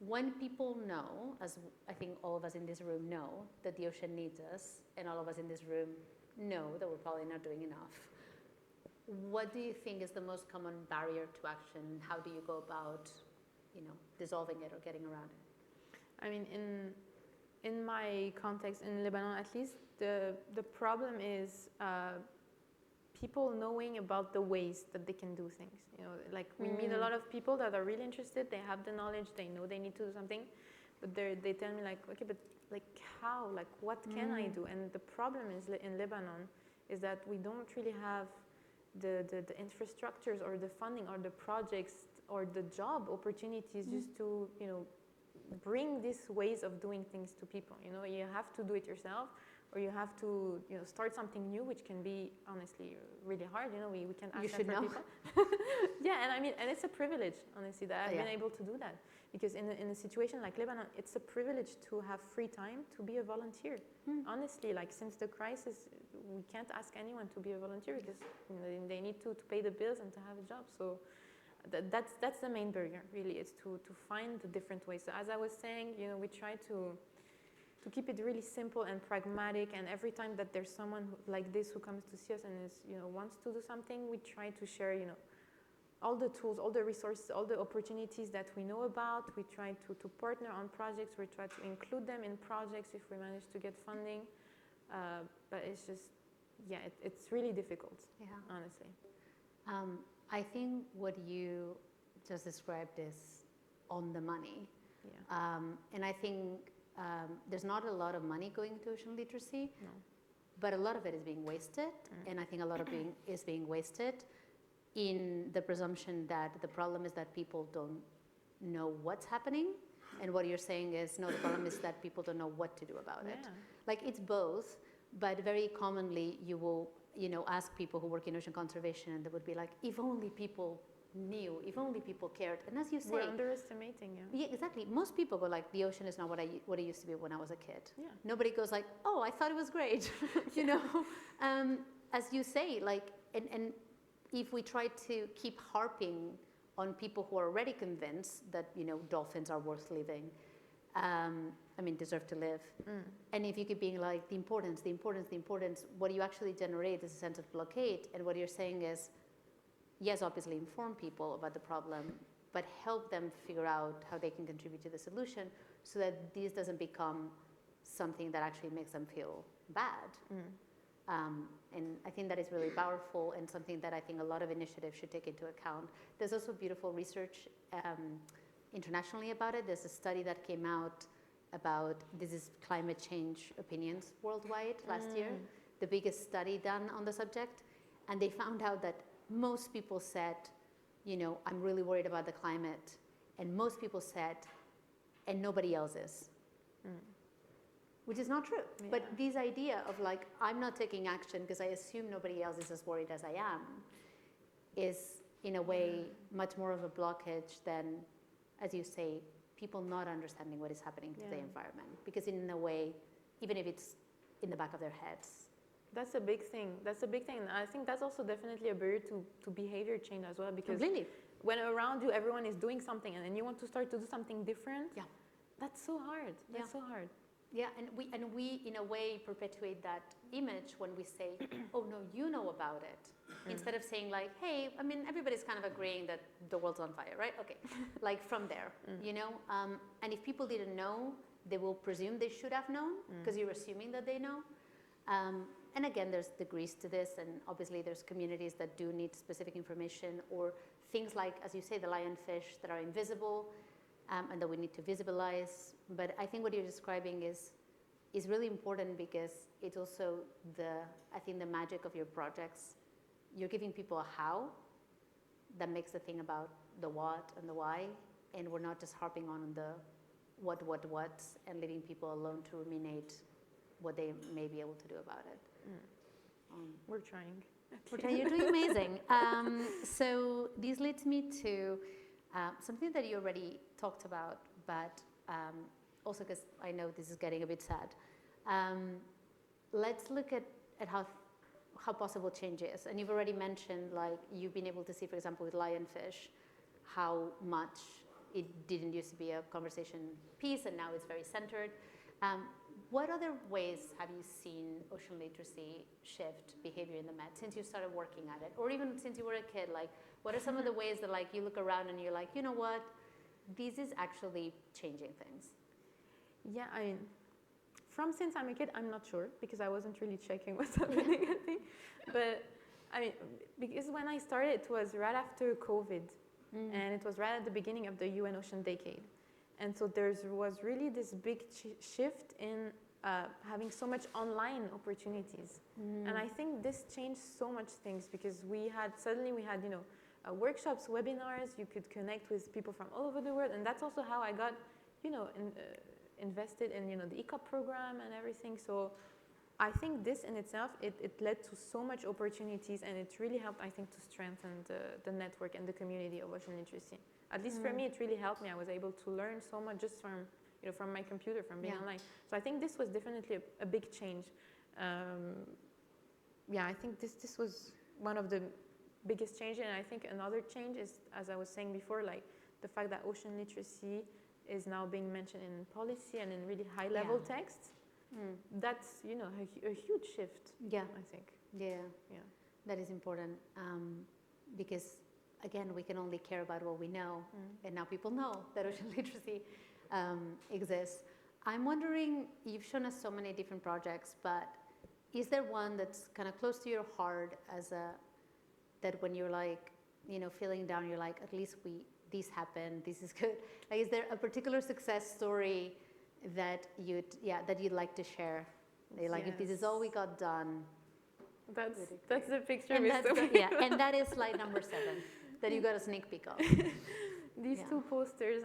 when people know, as I think all of us in this room know, that the ocean needs us, and all of us in this room know that we're probably not doing enough, what do you think is the most common barrier to action? How do you go about, dissolving it or getting around it? I mean, in my context, in Lebanon at least, the problem is people knowing about the ways that they can do things. We meet a lot of people that are really interested, they have the knowledge, they know they need to do something, but they tell me okay, but how? What can I do? And the problem is in Lebanon is that we don't really have the infrastructures or the funding or the projects or the job opportunities just to, bring these ways of doing things to people. You have to do it yourself, or you have to, start something new, which can be honestly really hard. We can ask that for people. Yeah, and it's a privilege, honestly, that I've been able to do that. Because in a situation like Lebanon, it's a privilege to have free time to be a volunteer. Honestly, since the crisis, we can't ask anyone to be a volunteer because they need to pay the bills and to have a job. So that's the main barrier, really, is to find the different ways. So as I was saying, we try to keep it really simple and pragmatic, and every time that there's someone like this who comes to see us and is, wants to do something, we try to share, all the tools, all the resources, all the opportunities that we know about. We try to partner on projects. We try to include them in projects if we manage to get funding. But it's just, it's really difficult, honestly. I think what you just described is on the money. Yeah. And I think there's not a lot of money going to ocean literacy, but a lot of it is being wasted. And I think a lot of is being wasted in the presumption that the problem is that people don't know what's happening. And what you're saying is, no, the problem is that people don't know what to do about it. It's both, but very commonly you will, ask people who work in ocean conservation, and they would be like, if only people knew, if only people cared. And as you say, we're underestimating. Yeah, exactly. Most people go the ocean is not what it used to be when I was a kid. Yeah. Nobody goes oh, I thought it was great. As you say, and if we try to keep harping on people who are already convinced that dolphins are worth living, deserve to live, and if you keep being the importance, what you actually generate is a sense of blockade. And what you're saying is, yes, obviously inform people about the problem, but help them figure out how they can contribute to the solution, so that this doesn't become something that actually makes them feel bad. And I think that is really powerful, and something that I think a lot of initiatives should take into account. There's also beautiful research internationally about it. There's a study that came out about, this is climate change opinions worldwide last year, the biggest study done on the subject. And they found out that most people said, I'm really worried about the climate. And most people said, and nobody else is. Which is not true. Yeah. But this idea of I'm not taking action because I assume nobody else is as worried as I am, is in a way, much more of a blockage than, as you say, people not understanding what is happening to the environment. Because in a way, even if it's in the back of their heads. That's a big thing. That's a big thing. And I think that's also definitely a barrier to behavior change as well. Because Completely. when around you, everyone is doing something and then you want to start to do something different, that's so hard. That's so hard. Yeah, and we in a way perpetuate that image when we say, oh no, you know about it. Instead of saying like, hey, I mean, everybody's kind of agreeing that the world's on fire, right? Okay, like from there, you know? And if people didn't know, they will presume they should have known because you're assuming that they know. And again, there's degrees to this, and obviously there's communities that do need specific information, or things like, as you say, the lionfish that are invisible and that we need to visibilize. But I think what you're describing is really important, because it's also I think the magic of your projects. You're giving people a how that makes the thing about the what and the why, and we're not just harping on the what, and leaving people alone to ruminate what they may be able to do about it. We're trying. You're doing amazing. So this leads me to something that you already talked about, but also because I know this is getting a bit sad. Let's look at how possible change is. And you've already mentioned, like, you've been able to see, for example, with lionfish, how much it didn't used to be a conversation piece, and now it's very centered. What other ways have you seen ocean literacy shift behavior in the Met since you started working at it? Or even since you were a kid, like, what are some of the ways that, like, you look around and you're like, you know what, this is actually changing things? Yeah, I mean, since I'm a kid, I'm not sure, because I wasn't really checking what's happening, I think. But, I mean, because when I started, it was right after COVID, and it was right at the beginning of the UN Ocean Decade. And so there was really this big shift in having so much online opportunities. And I think this changed so much things, because suddenly we had, you know, workshops, webinars, you could connect with people from all over the world. And that's also how I got, you know, invested in, you know, the ECOP program and everything. So I think this in itself, it led to so much opportunities, and it really helped, I think, to strengthen the network and the community of ocean literacy. At least for me, it really helped me. I was able to learn so much just from, you know, from my computer, from being online. So I think this was definitely a big change. I think this was one of the biggest changes. And I think another change is, as I was saying before, like the fact that ocean literacy is now being mentioned in policy and in really high-level texts. That's, you know, a huge shift, I think. Yeah. That is important, because again, we can only care about what we know, and now people know that ocean literacy exists. I'm wondering, you've shown us so many different projects, but is there one that's kind of close to your heart that when you're like, you know, feeling down, you're like, at least this happened, this is good. Like, is there a particular success story that you'd like to share? Like, if this is all we got done. That's the picture. And and that is slide number 7 that you got a sneak peek of. These two posters,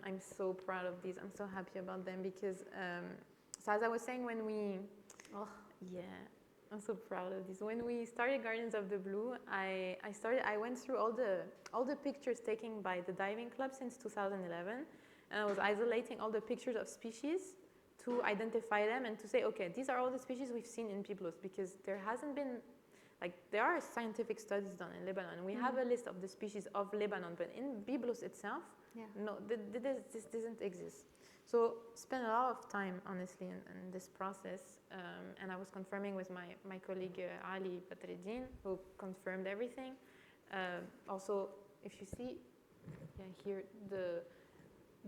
I'm so proud of these. I'm so happy about them, because so as I was saying, I'm so proud of these. When we started Guardians of the Blue, I went through all the pictures taken by the diving club since 2011, and I was isolating all the pictures of species to identify them and to say, okay, these are all the species we've seen in Byblos, because there hasn't been, like, there are scientific studies done in Lebanon. We have a list of the species of Lebanon, but in Byblos itself, no, this doesn't exist. So spent a lot of time, honestly, in this process, and I was confirming with my colleague Ali Badreddin, who confirmed everything. Also, if you see, here,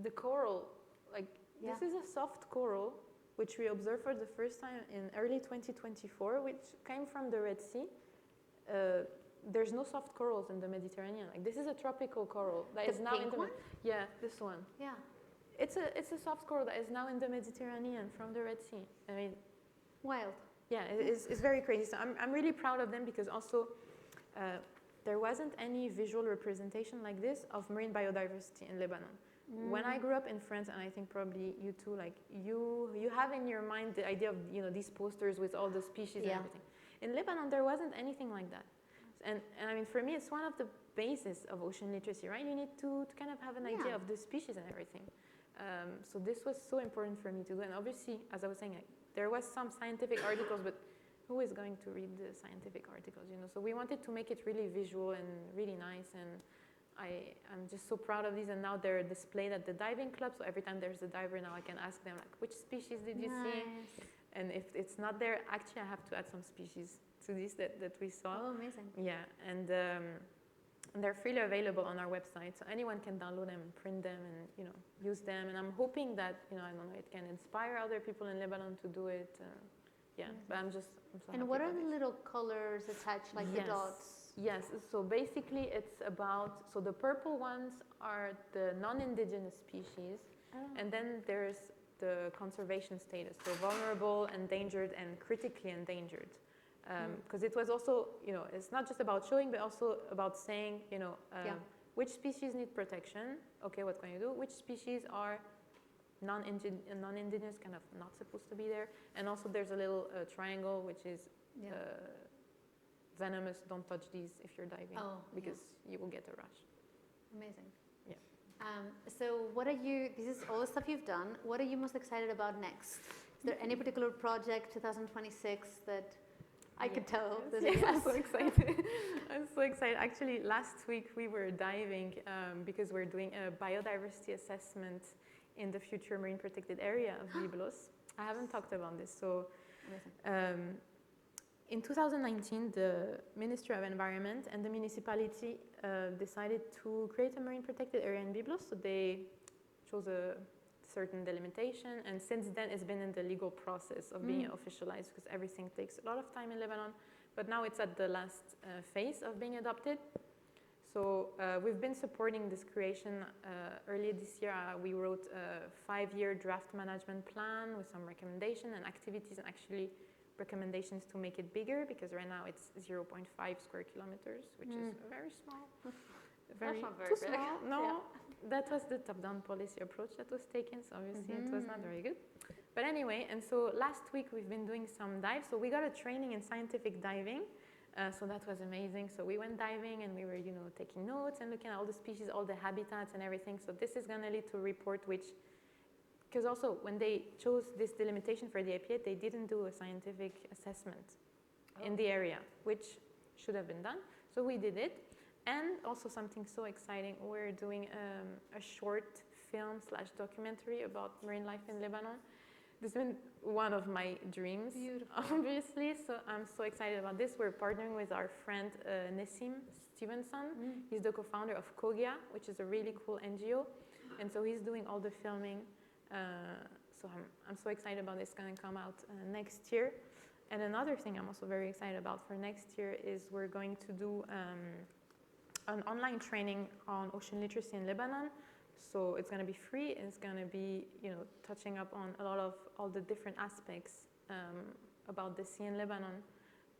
the coral, like, this is a soft coral, which we observed for the first time in early 2024, which came from the Red Sea. There's no soft corals in the Mediterranean. Like, this is a tropical coral that is now in the one? Yeah, this one. Yeah. It's a soft coral that is now in the Mediterranean from the Red Sea. I mean, wild. Yeah, it's very crazy. So I'm really proud of them, because also there wasn't any visual representation like this of marine biodiversity in Lebanon. When I grew up in France, and I think probably you too, like, you have in your mind the idea of, you know, these posters with all the species and everything. In Lebanon, there wasn't anything like that. And I mean, for me, it's one of the basis of ocean literacy, right? You need to kind of have an idea of the species and everything. So this was so important for me to do. And obviously, as I was saying, there was some scientific articles, but who is going to read the scientific articles, you know? So we wanted to make it really visual and really nice. And I'm just so proud of these. And now they're displayed at the diving club. So every time there's a diver now, I can ask them, like, which species did you see? And if it's not there, actually, I have to add some species to this that we saw. Oh, amazing. Yeah, and they're freely available on our website, so anyone can download them, print them, and, you know, use them. And I'm hoping that, you know, I don't know, it can inspire other people in Lebanon to do it. Yeah, but I'm so happy. And what are the little colors attached, like the dots? Yes, so basically it's about, so the purple ones are the non-indigenous species, and then there's the conservation status, so vulnerable, endangered, and critically endangered. Because it was also, you know, it's not just about showing, but also about saying, you know, which species need protection, okay, what can you do? Which species are non-indigenous, kind of not supposed to be there. And also there's a little triangle, which is venomous, don't touch these if you're diving, because you will get a rash. Amazing. Yeah. So what are you, this is all the stuff you've done, what are you most excited about next? Is there any particular project, 2026, that I could tell? Yes, I'm so excited. I'm so excited. Actually, last week we were diving because we're doing a biodiversity assessment in the future marine protected area of Byblos. I haven't talked about this. So in 2019, the Ministry of Environment and the municipality decided to create a marine protected area in Byblos. So they chose a certain delimitation, and since then it's been in the legal process of being officialized, because everything takes a lot of time in Lebanon, but now it's at the last phase of being adopted. So we've been supporting this creation. Earlier this year we wrote a 5-year draft management plan with some recommendation and activities, and actually recommendations to make it bigger, because right now it's 0.5 square kilometers, which is very small. That's not very too big. small. No, that was the top-down policy approach that was taken, so obviously it was not very good. But anyway, and so last week we've been doing some dives. So we got a training in scientific diving, so that was amazing. So we went diving and we were, you know, taking notes and looking at all the species, all the habitats and everything. So this is going to lead to a report which, because also when they chose this delimitation for the APA, they didn't do a scientific assessment in the area, which should have been done. So we did it. And also something so exciting, we're doing a short film / documentary about marine life in Lebanon. This has been one of my dreams, obviously, so I'm so excited about this. We're partnering with our friend Nessim Stevenson. He's the co-founder of Kogia, which is a really cool NGO. And so he's doing all the filming. So I'm so excited about this. It's going to come out next year. And another thing I'm also very excited about for next year is we're going to do an online training on ocean literacy in Lebanon. So it's going to be free, and it's going to be, you know, touching up on a lot of all the different aspects about the sea in Lebanon.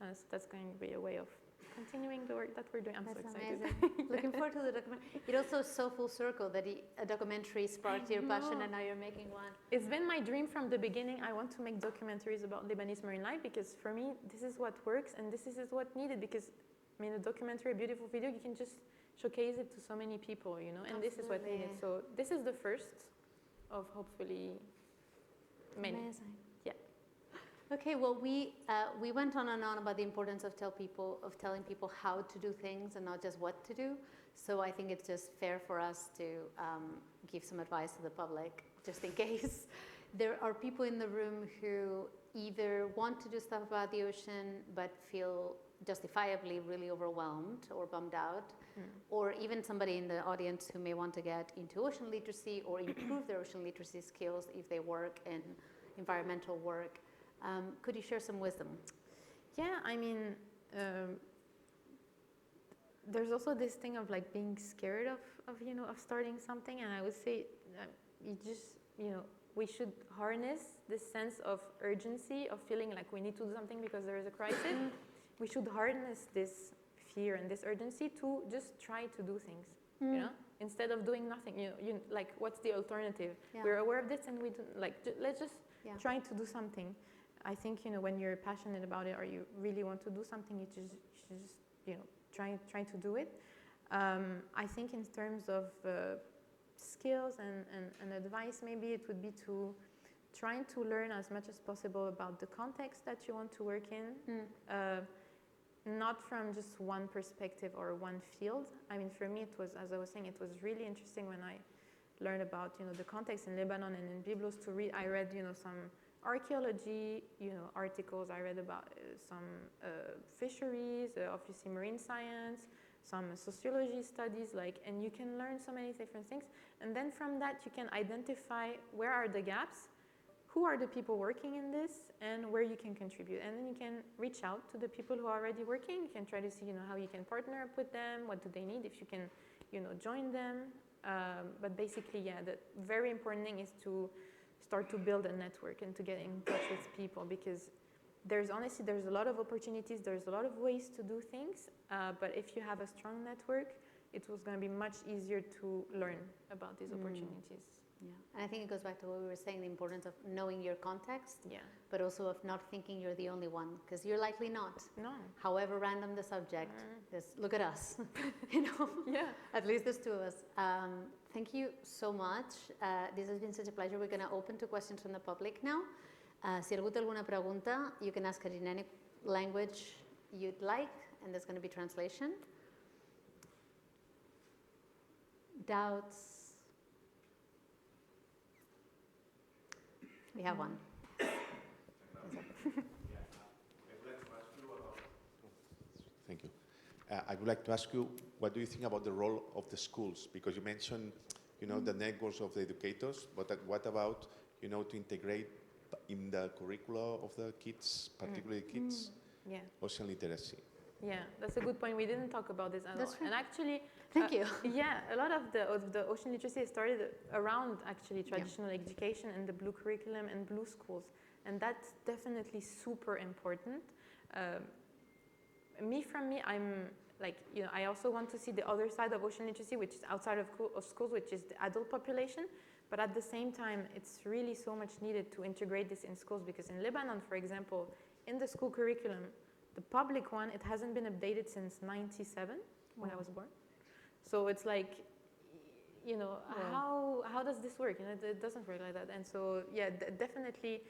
So that's going to be a way of continuing the work that we're doing. I'm so excited. Amazing. Looking forward to the documentary. It also is so full circle that a documentary sparked your passion, and now you're making one. It's been my dream from the beginning. I want to make documentaries about Lebanese marine life, because for me, this is what works and this is what needed, because I mean, a documentary, a beautiful video, you can just showcase it to so many people, you know, and this is what needed. So this is the first of hopefully many. Amazing. Yeah. Okay, well, we went on and on about the importance of telling people how to do things and not just what to do. So I think it's just fair for us to give some advice to the public, just in case. There are people in the room who either want to do stuff about the ocean but feel justifiably really overwhelmed or bummed out, or even somebody in the audience who may want to get into ocean literacy or improve their ocean literacy skills if they work in environmental work. Could you share some wisdom? Yeah, I mean, there's also this thing of like being scared of you know, of starting something, and I would say we should harness this sense of urgency, of feeling like we need to do something because there is a crisis. We should harness this fear and this urgency to just try to do things, you know, instead of doing nothing. You know, like, what's the alternative? Yeah. We're aware of this, and we do, like, let's just try to do something. I think, you know, when you're passionate about it or you really want to do something, you should just trying to do it. I think in terms of skills and advice, maybe it would be to trying to learn as much as possible about the context that you want to work in, not from just one perspective or one field. I mean, for me, it was, as I was saying, it was really interesting when I learned about, the context in Lebanon and in Byblos to read. I read, some archaeology, articles. I read about some fisheries, obviously marine science, some sociology studies, and you can learn so many different things. And then from that, you can identify where are the gaps, who are the people working in this, and where you can contribute. And then you can reach out to the people who are already working. You can try to see, how you can partner up with them, what do they need, if you can, join them. But basically, yeah, the very important thing is to start to build a network and to get in touch with people, because there's a lot of opportunities, there's a lot of ways to do things, but if you have a strong network, it was going to be much easier to learn about these opportunities. Yeah, and I think it goes back to what we were saying, the importance of knowing your context, but also of not thinking you're the only one, because you're likely not. No. However random the subject, just look at us, Yeah. At least there's two of us. Thank you so much. This has been such a pleasure. We're going to open to questions from the public now. Si algú té alguna pregunta, you can ask her in any language you'd like, and there's going to be translation. Doubts? We have one. Thank you. I would like to ask you, what do you think about the role of the schools? Because you mentioned, the networks of the educators, but what about, to integrate in the curricula of the kids, particularly kids, ocean literacy? Yeah, that's a good point. We didn't talk about this at all. Right. And actually, thank you. Yeah, a lot of the ocean literacy started around actually traditional education and the blue curriculum and blue schools, and that's definitely super important. I'm like, I also want to see the other side of ocean literacy, which is outside of schools, which is the adult population. But at the same time, it's really so much needed to integrate this in schools, because in Lebanon, for example, in the school curriculum, the public one, it hasn't been updated since '97 when I was born. So it's like, how does this work? It doesn't work like that. And so, yeah, definitely,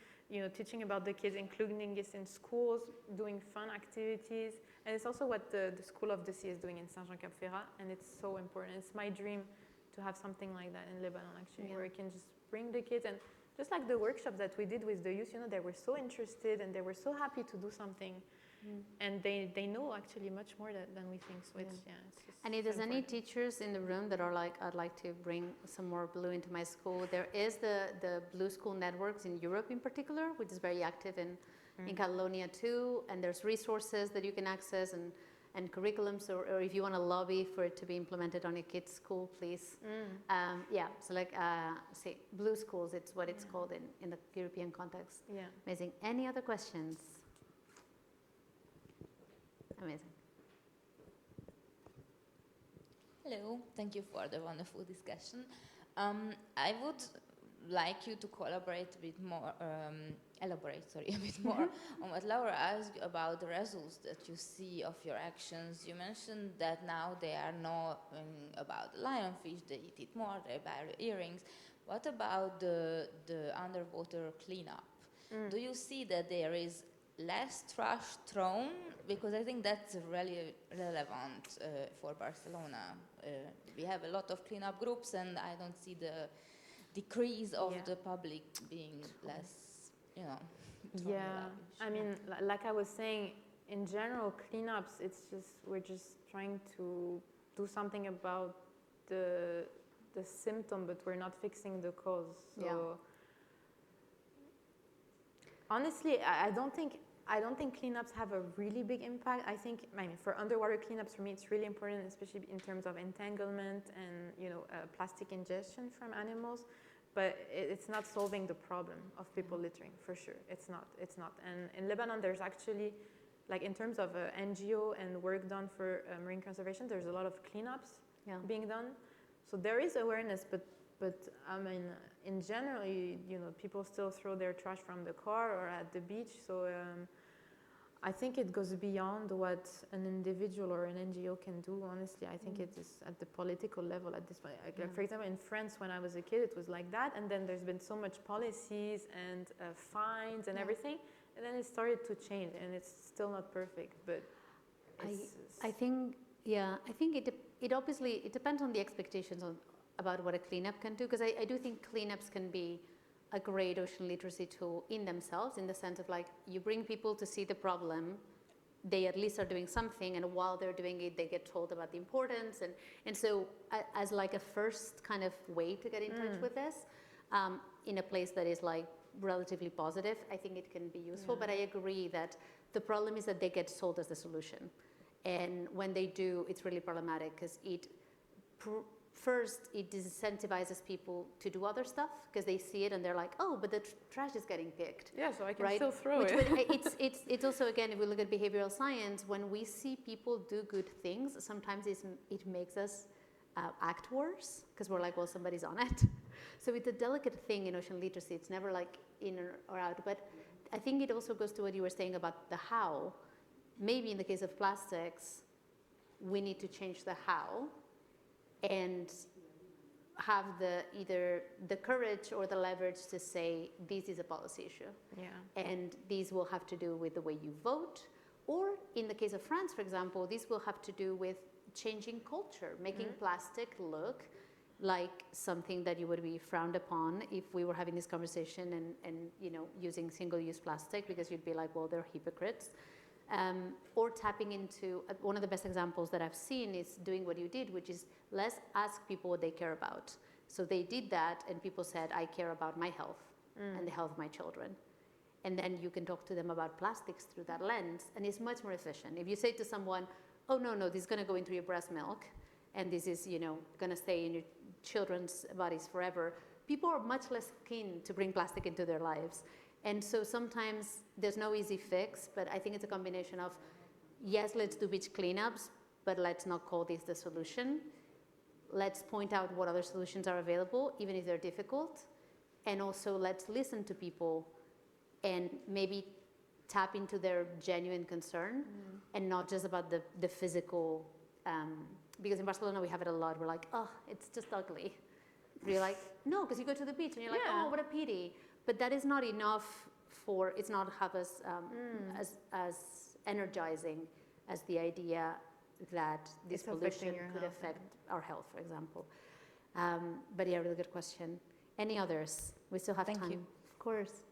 teaching about the kids, including this in schools, doing fun activities. And it's also what the School of the Sea is doing in Saint-Jean-Cap-Ferrat, and it's so important. It's my dream to have something like that in Lebanon, actually, where I can just bring the kids, and just like the workshop that we did with the youth, they were so interested and they were so happy to do something. And they know actually much more than we think. So it's just and if there's any teachers in the room that are like, I'd like to bring some more blue into my school, there is the blue school networks in Europe in particular, which is very active in Catalonia too, and there's resources that you can access and curriculums, or if you want to lobby for it to be implemented on a kid's school, please. So like, say, blue schools, it's what it's called in the European context. Yeah. Amazing. Any other questions? Amazing. Hello, thank you for the wonderful discussion. I would like you to elaborate a bit more on what Laura asked about the results that you see of your actions. You mentioned that now they are knowing about the lionfish, they eat more, they buy earrings. What about the underwater cleanup? Do you see that there is less trash thrown? Because I think that's really relevant for Barcelona. We have a lot of cleanup groups, and I don't see the decrease of the public being less, I mean, like I was saying, in general, cleanups, we're just trying to do something about the symptom, but we're not fixing the cause. So honestly, I don't think cleanups have a really big impact. I mean, for underwater cleanups, for me, it's really important, especially in terms of entanglement and plastic ingestion from animals. But it's not solving the problem of people littering, for sure. It's not. And in Lebanon, there's actually, like in terms of NGO and work done for marine conservation, there's a lot of cleanups being done. So there is awareness, but I mean, in general, people still throw their trash from the car or at the beach. So I think it goes beyond what an individual or an NGO can do, honestly. I think it is at the political level at this point. Like, for example, in France, when I was a kid, it was like that. And then there's been so much policies and fines and everything. And then it started to change, and it's still not perfect, but I think it obviously, it depends on the expectations about what a cleanup can do, because I do think cleanups can be a great ocean literacy tool in themselves, in the sense of like, you bring people to see the problem, they at least are doing something, and while they're doing it, they get told about the importance, and so as like a first kind of way to get in touch with this, in a place that is like relatively positive, I think it can be useful, but I agree that the problem is that they get sold as the solution. And when they do, it's really problematic, because first, it disincentivizes people to do other stuff, because they see it and they're like, oh, but the trash is getting picked. Yeah, so I can still throw it. It's also, again, if we look at behavioral science, when we see people do good things, sometimes it makes us act worse, because we're like, well, somebody's on it. So it's a delicate thing in ocean literacy. It's never like in or out. But I think it also goes to what you were saying about the how. Maybe in the case of plastics, we need to change the how and have either the courage or the leverage to say, this is a policy issue. Yeah. And these will have to do with the way you vote. Or in the case of France, for example, this will have to do with changing culture, making plastic look like something that you would be frowned upon if we were having this conversation and you know, using single-use plastic, because you'd be like, well, they're hypocrites. Or tapping into, one of the best examples that I've seen is doing what you did, which is let's ask people what they care about. So they did that, and people said, I care about my health and the health of my children. And then you can talk to them about plastics through that lens, and it's much more efficient. If you say to someone, oh, no, this is going to go into your breast milk, and this is, you know, going to stay in your children's bodies forever, people are much less keen to bring plastic into their lives. And so sometimes there's no easy fix, but I think it's a combination of, yes, let's do beach cleanups, but let's not call this the solution. Let's point out what other solutions are available, even if they're difficult. And also let's listen to people and maybe tap into their genuine concern and not just about the physical, because in Barcelona we have it a lot. We're like, oh, it's just ugly. But you're like, no, because you go to the beach and you're like, oh, what a pity. But that is not enough it's not half as energizing as the idea that this pollution could affect our health, for example. But yeah, really good question. Any others? We still have time. Thank you. Of course.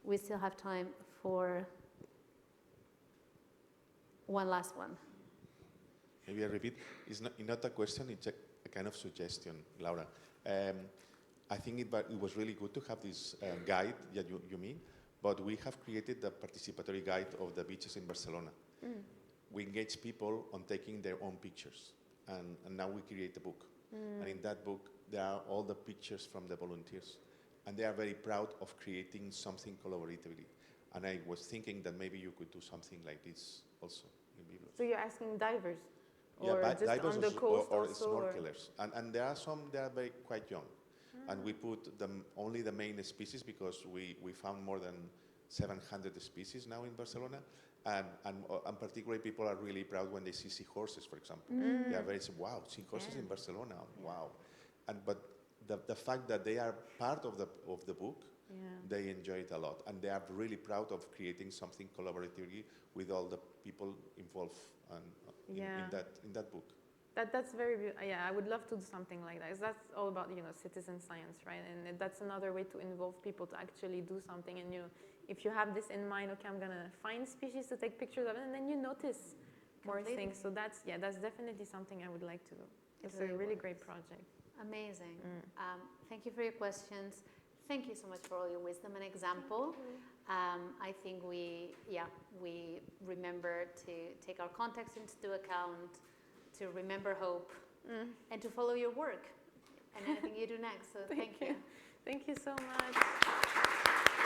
We still have time for one last one. Maybe I repeat. It's not a question, it's a kind of suggestion, Laura. I think it was really good to have this guide that you mean, but we have created the participatory guide of the beaches in Barcelona. We engage people on taking their own pictures, and now we create a book. And in that book, there are all the pictures from the volunteers, and they are very proud of creating something collaboratively. And I was thinking that maybe you could do something like this also in Biblos. So you're asking divers? Yeah, or just divers on the coast or also, snorkelers. And there are some, they are quite young. And we put only the main species, because we found more than 700 species now in Barcelona. And particularly people are really proud when they see seahorses, for example. They are very, wow, seahorses in Barcelona, wow. But the fact that they are part of the book, they enjoy it a lot. And they are really proud of creating something collaboratively with all the people involved in that book. That's very beautiful. Yeah, I would love to do something like that. 'Cause that's all about, you know, citizen science, right? And that's another way to involve people to actually do something. And, you know, if you have this in mind, okay, I'm gonna find species to take pictures of, and then you notice more things. So that's definitely something I would like to do. It's a really great project. Amazing. Thank you for your questions. Thank you so much for all your wisdom and example. I think we remember to take our context into account, to remember hope, and to follow your work and anything you do next. So thank you. Thank you so much.